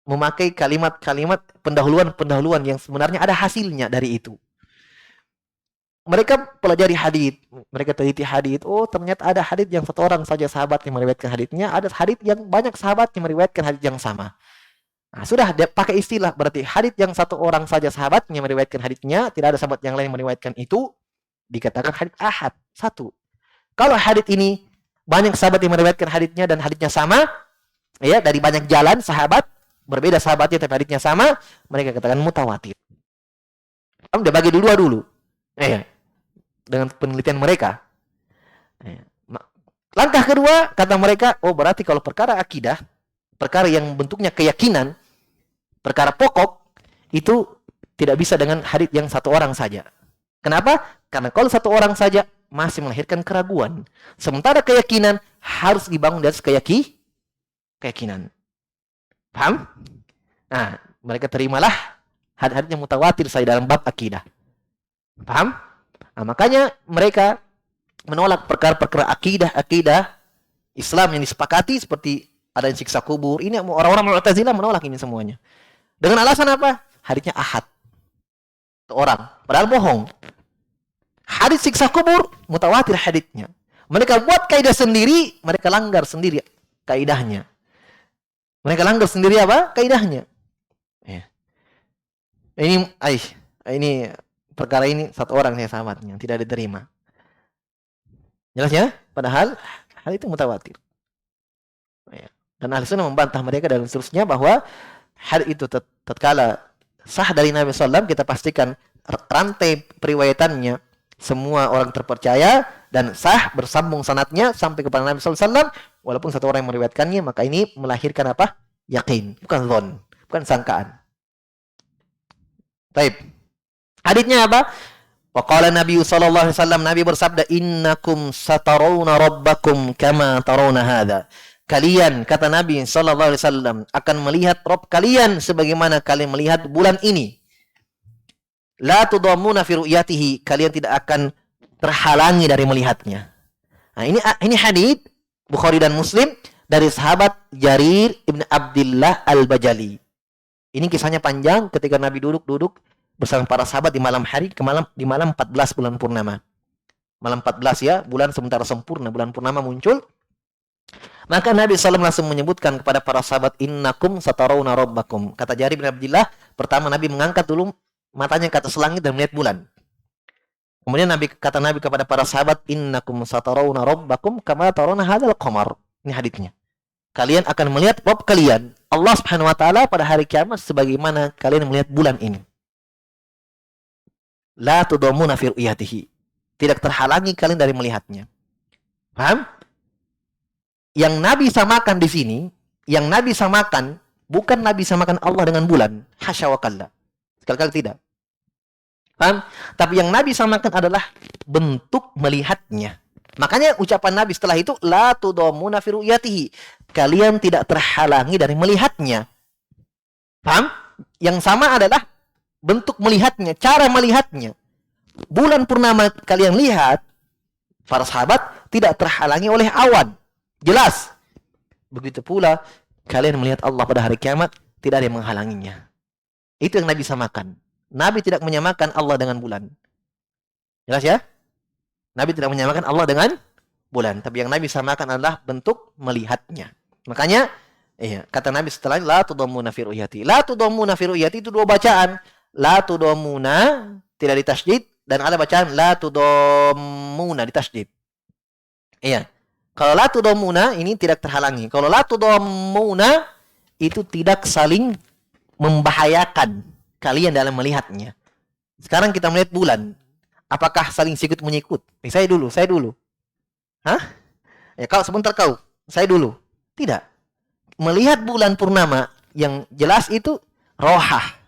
memakai kalimat-kalimat pendahuluan-pendahuluan yang sebenarnya ada hasilnya dari itu. Mereka pelajari hadits, mereka teliti hadits. Oh, ternyata ada hadits yang satu orang saja sahabat yang meriwayatkan haditsnya, ada hadits yang banyak sahabat yang meriwayatkan hadits yang sama. Nah, sudah dia pakai istilah, berarti hadits yang satu orang saja sahabat yang meriwayatkan haditsnya, tidak ada sahabat yang lain yang meriwayatkan itu, dikatakan hadits ahad, satu. Kalau hadits ini banyak sahabat yang meriwayatkan haditsnya dan haditsnya sama, ya, dari banyak jalan sahabat, berbeda sahabatnya tapi haditsnya sama, mereka katakan mutawatir. Kamu udah bagi dulu. Dengan penelitian mereka. Langkah kedua, kata mereka, oh berarti kalau perkara akidah, perkara yang bentuknya keyakinan, perkara pokok, itu tidak bisa dengan hadits yang satu orang saja. Kenapa? Karena kalau satu orang saja masih melahirkan keraguan. Sementara keyakinan harus dibangun dari keyakinan. Paham? Nah, mereka terimalah hadits yang mutawatir saya dalam bab akidah. Paham? Nah, makanya mereka menolak perkara-perkara akidah Islam yang disepakati seperti ada yang siksa kubur. Ini orang-orang Mu'tazilah menolak ini semuanya. Dengan alasan apa? Haditsnya ahad. Orang. Padahal bohong. Hadits siksa kubur, mutawatir haditsnya. Mereka buat kaidah sendiri, mereka langgar sendiri kaidahnya. Mereka langgar sendiri apa? Kaidahnya. Ini perkara ini satu orang saya sahabatnya, tidak diterima. Jelas ya? Padahal hal itu mutawatir. Dan ahli sunnah membantah mereka dan seterusnya bahwa hal itu tatkala sah dari Nabi SAW, kita pastikan rantai periwayatannya semua orang terpercaya dan sah bersambung sanadnya sampai kepada Nabi SAW, walaupun satu orang yang meriwayatkannya, maka ini melahirkan apa? Yakin, bukan dhon, bukan sangkaan. Baik. Haditsnya apa? Waqala Nabi sallallahu alaihi wasallam, Nabi bersabda, innakum satarawna rabbakum kama tarawna hadza. Kalian, kata Nabi sallallahu alaihi wasallam, akan melihat Rabb kalian sebagaimana kalian melihat bulan ini. La tudammuna fi ru'yatihi, kalian tidak akan terhalangi dari melihatnya. Nah, ini hadits Bukhari dan Muslim dari sahabat Jarir ibn Abdullah al-Bajali. Ini kisahnya panjang ketika Nabi duduk bersama para sahabat di malam hari, di malam 14 bulan purnama. Malam 14 ya, bulan sementara sempurna, bulan purnama muncul. Maka Nabi SAW langsung menyebutkan kepada para sahabat, innakum satarawna rabbakum. Kata Jarir bin Abdullah, pertama Nabi mengangkat dulu matanya ke atas langit dan melihat bulan. Kemudian kata Nabi kepada para sahabat, innakum satarawna rabbakum kama tarawna hadzal qamar. Ini haditsnya. Kalian akan melihat Rabb kalian, Allah Subhanahu wa taala, pada hari kiamat sebagaimana kalian melihat bulan ini. La tudammuna fi ru'yatihi. Tidak terhalangi kalian dari melihatnya. Paham? Yang Nabi samakan di sini, yang Nabi samakan bukan Nabi samakan Allah dengan bulan, hasya wa kalla. Sekali-kali tidak. Paham? Tapi yang Nabi samakan adalah bentuk melihatnya. Makanya ucapan Nabi setelah itu, la tudammuna fi ru'yatihi. Kalian tidak terhalangi dari melihatnya. Paham? Yang sama adalah bentuk melihatnya, cara melihatnya. Bulan purnama kalian lihat, para sahabat, tidak terhalangi oleh awan. Jelas. Begitu pula kalian melihat Allah pada hari kiamat, tidak ada yang menghalanginya. Itu yang Nabi samakan. Nabi tidak menyamakan Allah dengan bulan. Jelas ya? Nabi tidak menyamakan Allah dengan bulan. Tapi yang Nabi samakan adalah bentuk melihatnya. Makanya, kata Nabi setelah la tudammuna fi ru'yati. La tudammuna fi ru'yati itu dua bacaan. La tudammuna tidak ditasydid, dan ada bacaan la tudammuna ditasydid. Iya. Kalau la tudammuna ini tidak terhalangi. Kalau la tudammuna itu tidak saling membahayakan kalian dalam melihatnya. Sekarang kita melihat bulan. Apakah saling sikut menyikut? Saya dulu. Hah? Ya, kau sebentar kau. Saya dulu. Tidak. Melihat bulan purnama yang jelas itu rohah.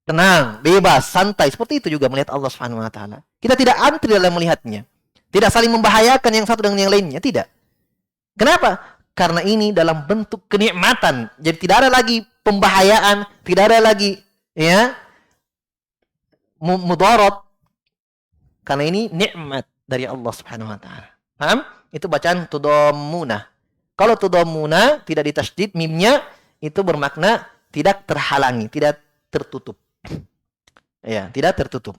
Tenang, bebas, santai. Seperti itu juga melihat Allah Subhanahu wa taala. Kita tidak antri dalam melihatnya. Tidak saling membahayakan yang satu dengan yang lainnya, tidak. Kenapa? Karena ini dalam bentuk kenikmatan. Jadi tidak ada lagi pembahayaan, tidak ada lagi mudarat. Karena ini nikmat dari Allah Subhanahu wa taala. Paham? Itu bacaan tudammuna. Kalau tudammuna tidak ditasydid mimnya, itu bermakna tidak terhalangi, tidak tertutup. Ya, tidak tertutup.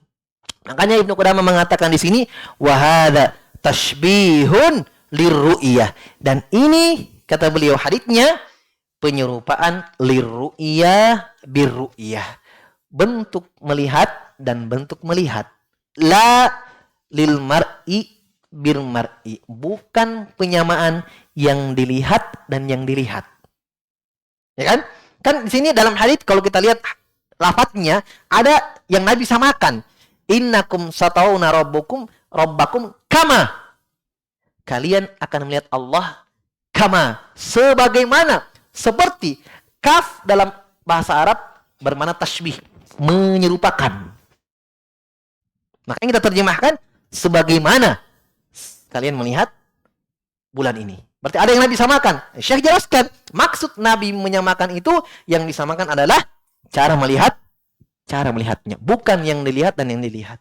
Makanya Ibnu Qudamah mengatakan di sini wa hadza tashbihun lirru'yah, dan ini kata beliau haditsnya penyerupaan lirru'yah birru'yah, bentuk melihat dan bentuk melihat. La lil mar'i bir mar'i, bukan penyamaan yang dilihat dan yang dilihat. Ya kan? Kan di sini dalam hadits kalau kita lihat lafadznya ada yang Nabi samakan. Innakum satarawna rabbakum kama. Kalian akan melihat Allah kama, sebagaimana, seperti. Kaf dalam bahasa Arab bermakna tasbih, menyerupakan. Makanya kita terjemahkan sebagaimana kalian melihat bulan ini. Berarti ada yang Nabi samakan. Syekh jelaskan, maksud Nabi menyamakan itu, yang disamakan adalah cara melihatnya, bukan yang dilihat dan yang dilihat.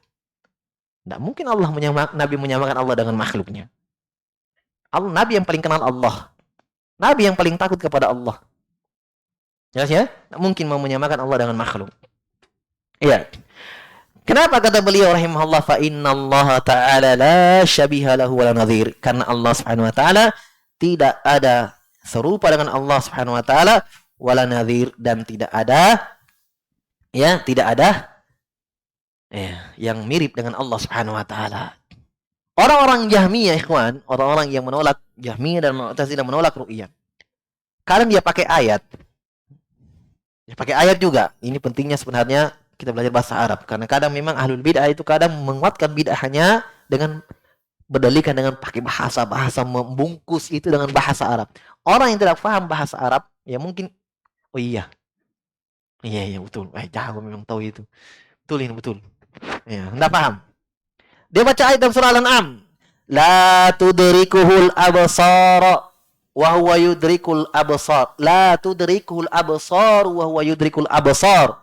Tidak mungkin Nabi menyamakan Allah dengan makhluknya. Nabi yang paling kenal Allah. Nabi yang paling takut kepada Allah. Jelas ya? Tidak mungkin mau menyamakan Allah dengan makhluk. Iya. Kenapa kata beliau rahimahullah, fa innallaha ta'ala la syabiha lahu wa la nadhir? Karena Allah Subhanahu wa taala tidak ada serupa dengan Allah Subhanahu wa taala, wala nadhir, dan tidak ada yang mirip dengan Allah Subhanahu wa taala. Orang-orang Jahmiyah, ikhwan, orang-orang yang menolak Jahmiyah dan Mu'tazilah menolak ru'yah. Kadang dia pakai ayat. Dia pakai ayat juga. Ini pentingnya sebenarnya kita belajar bahasa Arab, karena kadang memang ahlul bid'ah itu kadang menguatkan bid'ahnya dengan berdalilkan dengan pakai bahasa membungkus itu dengan bahasa Arab. Orang yang tidak paham bahasa Arab, ya mungkin iya betul. Jago memang tahu itu. Betul. Ya, enggak paham. Dia baca ayat dalam surah Al-An'am, la tudrikuhul absar wa huwa yudrikul absar. La tudrikuhul absar wa huwa yudrikul absar.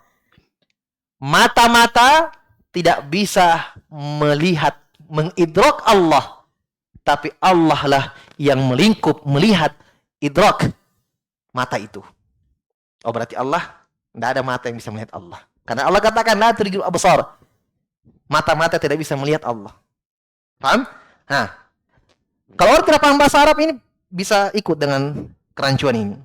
Mata-mata tidak bisa melihat, mengidrak Allah, tapi Allah lah yang melingkup, melihat, idrak mata itu. Oh, berarti Allah tidak ada mata yang bisa melihat Allah. Karena Allah katakan la tudrikul absar. Mata-mata tidak bisa melihat Allah. Paham? Nah, kalau orang tidak paham bahasa Arab ini bisa ikut dengan kerancuan ini.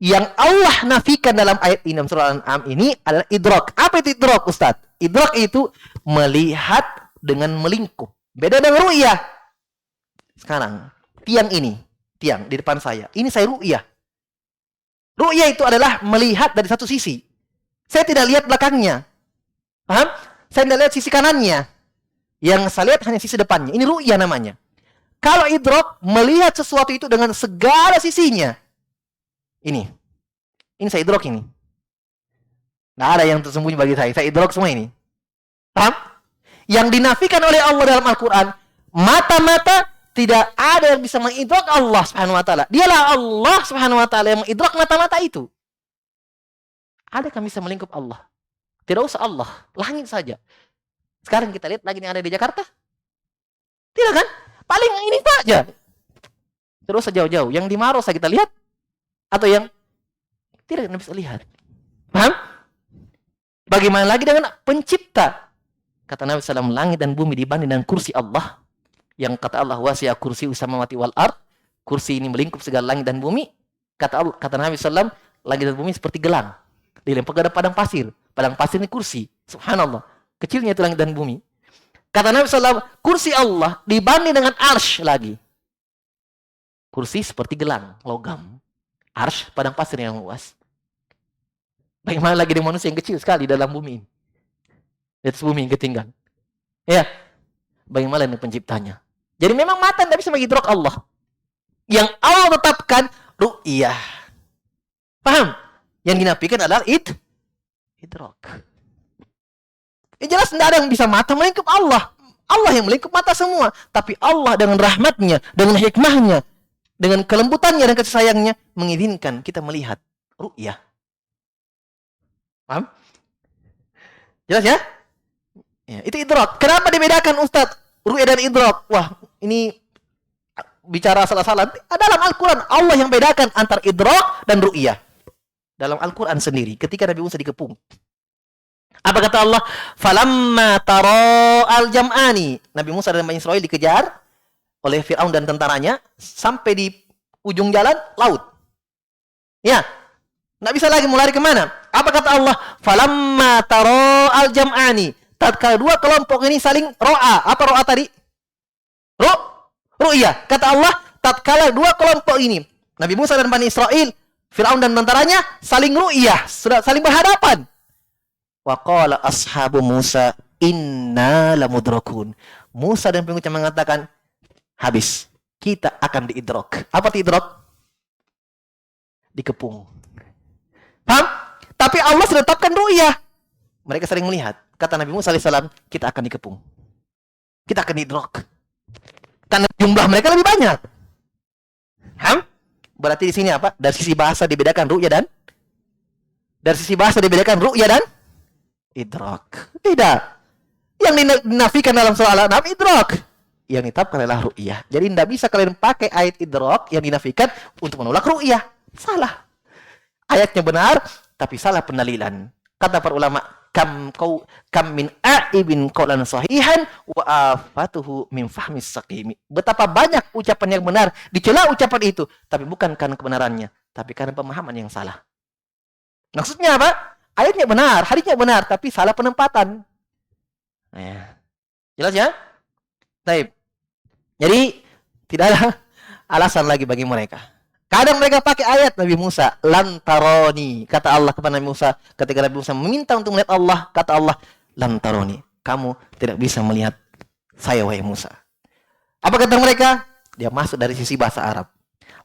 Yang Allah nafikan dalam ayat ini, surah Al-An'am ini adalah idrak. Apa itu idrak, Ustaz? Idrak itu melihat dengan melingkup. Beda dengan ru'yah. Sekarang, tiang ini, tiang di depan saya, ini saya ru'yah. Ru'yah itu adalah melihat dari satu sisi. Saya tidak lihat belakangnya. Paham? Saya tidak lihat sisi kanannya. Yang saya lihat hanya sisi depannya. Ini ru'yah namanya. Kalau idrak, melihat sesuatu itu dengan segala sisinya. Ini saya idrak ini. Nggak ada yang tersembunyi bagi saya. Saya idrak semua ini. Paham? Yang dinafikan oleh Allah dalam Al-Quran, mata-mata tidak ada yang bisa mengidrak Allah Subhanahu wa taala. Dialah Allah Subhanahu wa taala yang mengidrak mata-mata itu. Adakah bisa melingkup Allah? Tidak usah Allah, langit saja. Sekarang kita lihat langit yang ada di Jakarta. Tidak kan? Paling ini saja. Terus jauh-jauh. Yang di Maros kita lihat. Atau yang tidak bisa lihat. Paham? Bagaimana lagi dengan pencipta? Kata Nabi SAW, langit dan bumi dibanding dengan kursi Allah. Yang kata Allah, wasi'a kursi samawati wal ard. Kursi ini melingkup segala langit dan bumi. Kata Nabi SAW, langit dan bumi seperti gelang. Dilempar ke padang pasir. Padang pasir ini kursi. Subhanallah. Kecilnya itu langit dan bumi. Kata Nabi SAW, kursi Allah dibanding dengan arsy lagi. Kursi seperti gelang, logam. Arsy, padang pasir yang luas. Bagaimana lagi dengan manusia yang kecil sekali dalam bumi ini? Di atas bumi yang ketinggalan. Ya. Bagaimana dengan penciptanya? Jadi memang mata tidak bisa mengidrak Allah. Yang Allah tetapkan, ru'yah. Paham? Yang dinafikan adalah idrak. Jelas tidak ada yang bisa mata melingkup Allah. Allah yang melingkup mata semua. Tapi Allah dengan rahmatnya, dengan hikmahnya, dengan kelembutannya dan kasih sayangnya, mengizinkan kita melihat ru'yah. Paham? Jelas ya? Ya, itu idrak. Kenapa dibedakan Ustaz? Ru'yah dan idrak. Wah, ini bicara salah-salah. Dalam Al-Quran, Allah yang bedakan antara idrak dan ru'yah. Dalam Al-Quran sendiri, ketika Nabi Musa dikepung. Apa kata Allah? Falamma taro al-jam'ani. Nabi Musa dan Bani Israil dikejar oleh Fir'aun dan tentaranya sampai di ujung jalan laut. Ya, nggak bisa lagi mau lari kemana. Apa kata Allah? Falamma taro al-jam'ani. Tatkala dua kelompok ini saling ro'a. Apa ro'a tadi? Ru'yah. Kata Allah, tatkala dua kelompok ini, Nabi Musa dan Bani Israil, Fir'aun dan tentaranya saling ru'yah, sudah saling berhadapan. Wa qala ashabu Musa inna lamudrakun. Musa dan pengikutnya mengatakan, habis, kita akan diidrak. Apa diidrak? Dikepung. Paham? Tapi Allah sudah tetapkan ru'yah. Mereka sering melihat. Kata Nabi Musa alaihissalam, kita akan dikepung. Kita akan diidrak. Karena jumlah mereka lebih banyak. Paham? Berarti di sini apa? Dari sisi bahasa dibedakan ru'yah dan idrak. Tidak. Yang dinafikan dalam surah Al-An'am idrak. Yang ditetapkan adalah ru'yah. Jadi tidak bisa kalian pakai ayat idrak yang dinafikan untuk menolak ru'yah. Salah. Ayatnya benar, tapi salah pendalilan. Kata para ulama, kam min a'ibin qawlan sahihan wa afatuhu min fahmis saqimi. Betapa banyak ucapan yang benar dicela ucapan itu, tapi bukan karena kebenarannya, tapi karena pemahaman yang salah. Maksudnya apa? Ayatnya benar, hadisnya benar, tapi salah penempatan. Nah, jelas ya? Baik. Jadi tidak ada alasan lagi bagi mereka. Kadang mereka pakai ayat Nabi Musa, lantaroni. Kata Allah kepada Nabi Musa, ketika Nabi Musa meminta untuk melihat Allah, kata Allah, lantaroni. Kamu tidak bisa melihat saya, wahai Musa. Apa kata mereka? Dia masuk dari sisi bahasa Arab.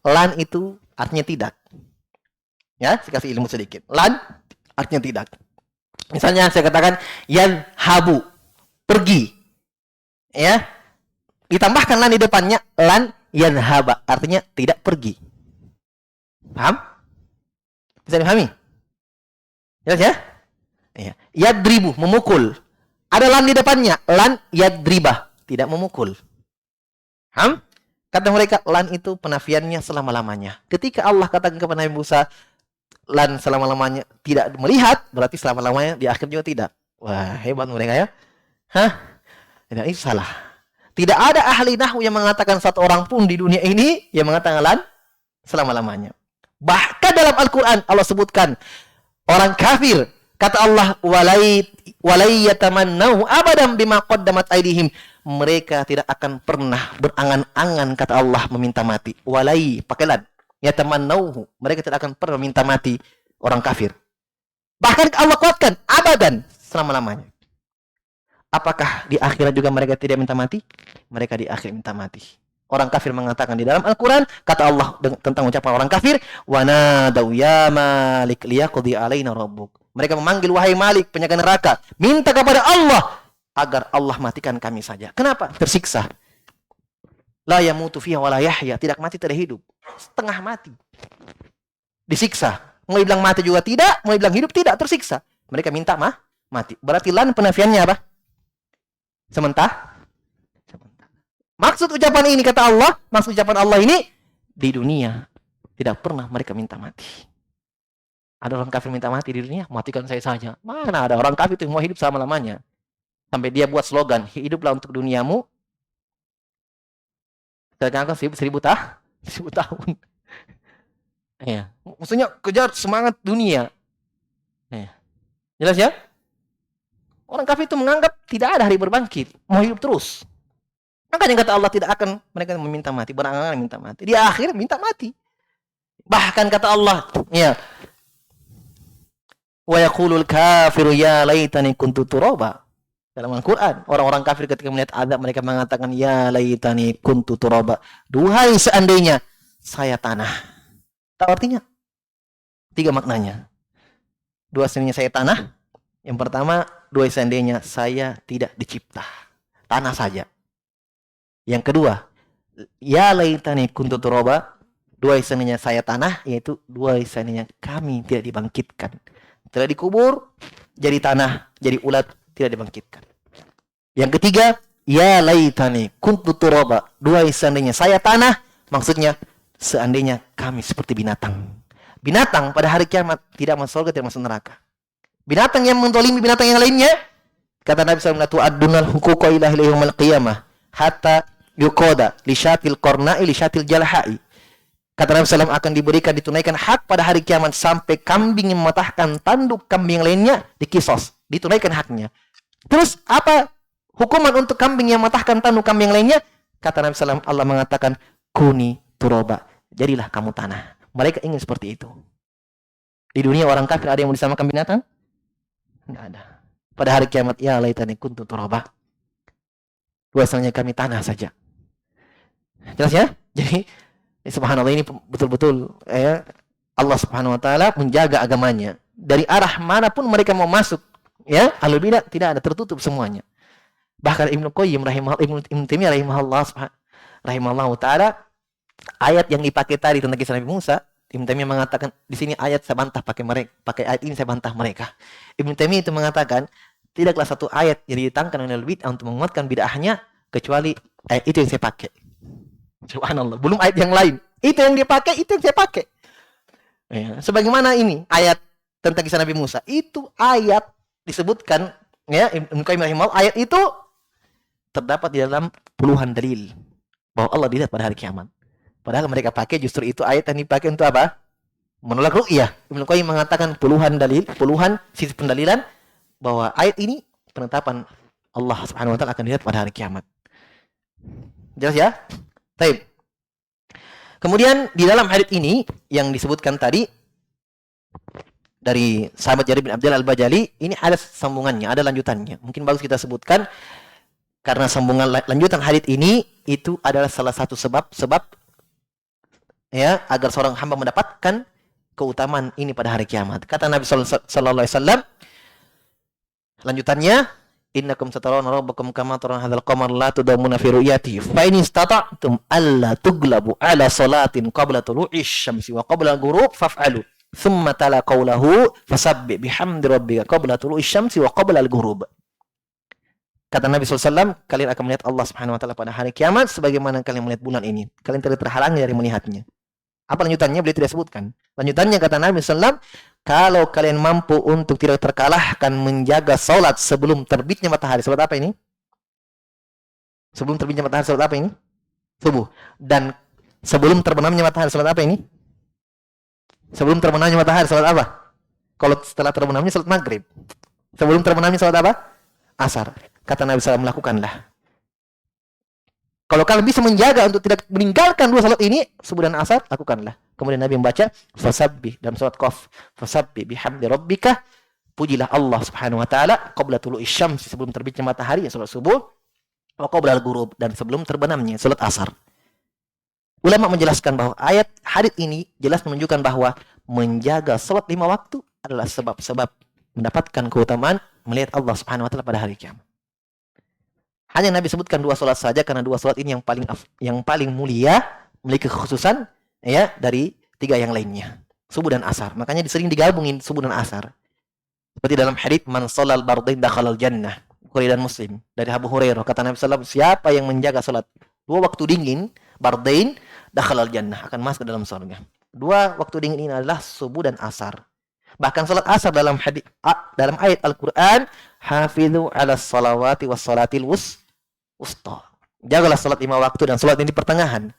Lan itu artinya tidak. Ya, saya kasih ilmu sedikit. Lan artinya tidak. Misalnya saya katakan, yan habu, pergi. Ya, ditambahkan lan di depannya, lan yan haba, artinya tidak pergi. Paham? Bisa dipahami? Jelas ya? Ya. Yadribu, memukul. Ada lan di depannya. Lan yadribah, tidak memukul. Paham? Kata mereka, lan itu penafiannya selama-lamanya. Ketika Allah katakan kepada Nabi Musa, lan selama-lamanya tidak melihat, berarti selama-lamanya di akhir juga tidak. Wah, hebat mereka ya. Hah? Tidak, itu salah. Tidak ada ahli nahwu yang mengatakan satu orang pun di dunia ini yang mengatakan lan selama-lamanya. Bahkan dalam Al-Quran Allah sebutkan orang kafir, kata Allah, walai yatamannau abadan bima qaddamat aydihim. Mereka tidak akan pernah berangan-angan, kata Allah, meminta mati. Walai, pakai yatamannauhu. Mereka tidak akan pernah minta mati, orang kafir. Bahkan Allah kuatkan abadan, selama-lamanya. Apakah di akhirat juga mereka tidak minta mati? Mereka di akhirat minta mati. Orang kafir mengatakan di dalam Al-Quran, kata Allah tentang ucapan orang kafir, wanadaw ya malik liyaqdi alaina rabbuk. Mereka memanggil, wahai Malik, penjaga neraka, minta kepada Allah agar Allah matikan kami saja. Kenapa? Tersiksa. La yamutu fiha wa la yahya, tidak mati tidak hidup. Setengah mati. Disiksa. Mau bilang mati juga tidak, mau bilang hidup tidak, tersiksa. Mereka minta mati. Berarti lan penafiannya apa? Sementara. Maksud ucapan ini, kata Allah, maksud ucapan Allah ini, di dunia tidak pernah mereka minta mati. Ada orang kafir minta mati di dunia, matikan saya saja. Mana ada orang kafir itu yang mau hidup selama-lamanya. Sampai dia buat slogan, hiduplah untuk duniamu. Sedangkan 1000 tahun. Ya. Maksudnya kejar semangat dunia. Ya. Jelas ya? Orang kafir itu menganggap tidak ada hari berbangkit, mau hidup terus. Makanya kata Allah, tidak akan mereka meminta mati, berangan-angan minta mati. Di akhir minta mati. Bahkan kata Allah, ya, wa yaqulul kafiru ya laitani kuntu turaba. Dalam Al-Quran, orang-orang kafir ketika melihat azab, mereka mengatakan, ya laitani kuntu turaba. Duhai seandainya saya tanah. Tahu artinya? 3 maknanya. 2 seandainya saya tanah. Yang pertama, 2 seandainya saya tidak dicipta. Tanah saja. Yang kedua, ya laitani kuntu turaba. 2 seandainya saya tanah, yaitu 2 seandainya kami tidak dibangkitkan. Tidak dikubur, jadi tanah, jadi ulat, tidak dibangkitkan. Yang ketiga, ya laitani kuntu turaba. 2 seandainya saya tanah, maksudnya seandainya kami seperti binatang. Binatang pada hari kiamat tidak masuk surga, tidak masuk neraka. Binatang yang menzalimi binatang yang lainnya, kata Nabi SAW, tu'addunal huquqa ila yaumil qiyamah hatta yuqada li syatil qarna'i li syatil jalha'i. Kata Nabi SAW, akan diberikan, ditunaikan hak pada hari kiamat sampai kambing yang mematahkan tanduk kambing yang lainnya dikisos, ditunaikan haknya. Terus apa hukuman untuk kambing yang mematahkan tanduk kambing yang lainnya? Kata Nabi SAW, Allah mengatakan, kuni turoba, jadilah kamu tanah. Mereka ingin seperti itu. Di dunia orang kafir ada yang mau disamakan binatang? Tidak ada. Pada hari kiamat, ya laitani kuntu turoba. Biasanya kami tanah saja. Jelas ya? Jadi subhanallah, ini betul-betul Allah Subhanahu wa taala menjaga agamanya. Dari arah manapun mereka mau masuk, ya, ahlul bidah tidak ada, tertutup semuanya. Bahkan Ibnu Qayyim Ibnu Taimiyah rahimahullah taala, ayat yang dipakai tadi tentang kisah Nabi Musa, Ibnu Taimiyah mengatakan di sini ayat saya bantah pakai ayat ini saya bantah mereka. Ibnu Taimiyah itu mengatakan tidaklah satu ayat yang ditangkan oleh bid'ah untuk menguatkan bid'ahnya kecuali ayat itu yang saya pakai. Subhanallah, belum ayat yang lain. Itu yang dia pakai, itu yang saya pakai. Ya, sebagaimana ini ayat tentang kisah Nabi Musa, itu ayat disebutkan, ya, Ibnu Qayyim rahimahullah, ayat itu terdapat di dalam puluhan dalil bahwa Allah dilihat pada hari kiamat. Padahal mereka pakai justru itu ayat yang dipakai untuk apa? Menolak ru'yah. Ibnu Qayyim mengatakan puluhan dalil, puluhan sisi pendalilan bahwa ayat ini penetapan Allah Subhanahu wa taala akan dilihat pada hari kiamat. Jelas ya? Baik. Kemudian di dalam hadits ini yang disebutkan tadi dari sahabat Jarir bin Abdullah Al-Bajali, ini ada sambungannya, ada lanjutannya. Mungkin bagus kita sebutkan karena sambungan lanjutan hadits ini itu adalah salah satu sebab ya agar seorang hamba mendapatkan keutamaan ini pada hari kiamat. Kata Nabi sallallahu alaihi wasallam lanjutannya, innakum satarawna rabbakum kama tarawna hadzal qamar la tudamuna fi ru'yati fa in istata'tum alla tuglabu ala salatin qabla tulu'i syamsi wa qabla al-ghurub faf'alu thumma tala qawlahu fasabbih bihamdi rabbika qabla tulu'i syamsi wa qabla al-ghurub. Kata Nabi SAW, kalian akan melihat Allah Subhanahu wa taala pada hari kiamat sebagaimana kalian melihat bulan ini. Kalian tidak terhalangi dari melihatnya. Apa lanjutannya? Beliau tidak sebutkan. Lanjutannya kata Nabi SAW, kalau kalian mampu untuk tidak terkalahkan menjaga salat sebelum terbitnya matahari. Salat apa ini? Sebelum terbitnya matahari, salat apa ini? Subuh. Dan sebelum terbenamnya matahari, salat apa ini? Sebelum terbenamnya matahari salat apa? Kalau setelah terbenamnya salat maghrib. Sebelum terbenamnya salat apa? Asar. Kata Nabi SAW, melakukanlah. Kalau kalian bisa menjaga untuk tidak meninggalkan dua salat ini, subuh dan asar, lakukanlah. Kemudian Nabi membaca fasabbih dalam surat Qaf, fasabbih bihamdi rabbika, pujilah Allah Subhanahu wa taala qabla tulu'isy syams, sebelum terbitnya matahari, ya salat subuh, wa qabla al-ghurub, dan sebelum terbenamnya salat asar. Ulama menjelaskan bahwa ayat hadits ini jelas menunjukkan bahwa menjaga salat 5 waktu adalah sebab-sebab mendapatkan keutamaan melihat Allah Subhanahu wa taala pada hari kiamat. Hanya Nabi sebutkan 2 salat saja karena 2 salat ini yang paling mulia, memiliki kekhususan ya dari 3 yang lainnya. Subuh dan asar. Makanya sering digabungin subuh dan asar. Seperti dalam hadits man shalal bardain dakhalal jannah. Bukhari dan Muslim. Dari Abu Hurairah kata Nabi sallallahu alaihi wasallam, siapa yang menjaga salat 2 waktu dingin, bardain dakhalal jannah, akan masuk ke dalam surga. 2 waktu dingin ini adalah subuh dan asar. Bahkan salat asar dalam ayat Al-Qur'an, hafizu 'alas salawati was salatil wusta. Jagalah salat 5 waktu dan salat ini di pertengahan.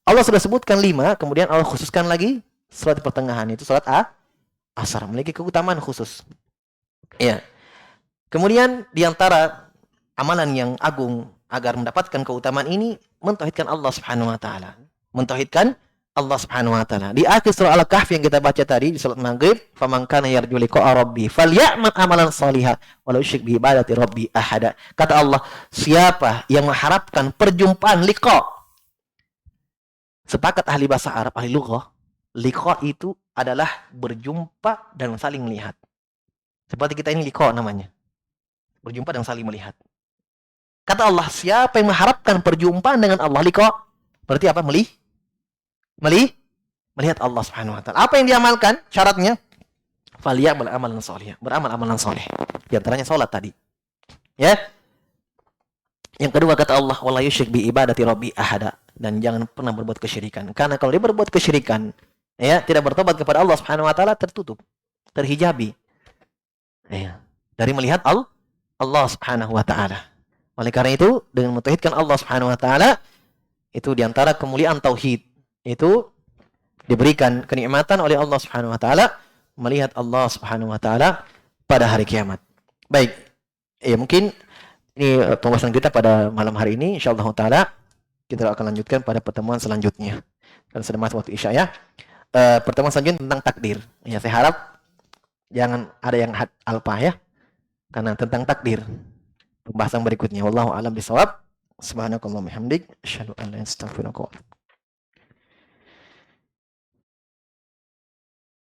Allah sudah sebutkan 5, kemudian Allah khususkan lagi salat di pertengahan, itu salat asar, memiliki keutamaan khusus. Ya. Kemudian di antara amalan yang agung agar mendapatkan keutamaan ini, mentauhidkan Allah Subhanahu wa taala. Mentauhidkan Allah Subhanahu wa taala. Di akhir surah Al-Kahfi yang kita baca tadi di salat Maghrib, "Faman kana yarju liqa'a rabbi falyamal amalan shalihan wa la yusyrik bi ibadati rabbi ahada." Kata Allah, siapa yang mengharapkan perjumpaan liqa. Sepakat ahli bahasa Arab, ahli lughah, liqa itu adalah berjumpa dan saling melihat. Seperti kita ini liqa namanya. Berjumpa dan saling melihat. Kata Allah, siapa yang mengharapkan perjumpaan dengan Allah, liqa, berarti apa? Melihat Allah Subhanahu wa taala. Apa yang diamalkan? Syaratnya falyamal amalan shalih. Beramal amalan saleh. Di antaranya salat tadi. Ya. Yang kedua kata Allah, wala yusyrik bi ibadati rabbi ahada, dan jangan pernah berbuat kesyirikan. Karena kalau dia berbuat kesyirikan, ya, tidak bertobat kepada Allah Subhanahu wa taala, tertutup, terhijabi. Ya. Dari melihat Allah Subhanahu wa taala. Oleh karena itu, dengan mentauhidkan Allah Subhanahu wa taala, itu di antara kemuliaan tauhid. Itu diberikan kenikmatan oleh Allah Subhanahu wa taala melihat Allah Subhanahu wa taala pada hari kiamat. Baik. Ya, mungkin ini pembahasan kita pada malam hari ini, insyaallah taala kita akan lanjutkan pada pertemuan selanjutnya. Dan sudah masuk waktu Isya ya. Pertemuan selanjutnya tentang takdir. Ya, saya harap jangan ada yang alpa ya. Karena tentang takdir. Pembahasan berikutnya, wallahu a'lam bishawab. Subhanakallahumma hamdik, asyhadu an la ilaha illa anta, astaghfiruka wa atubu ilaik.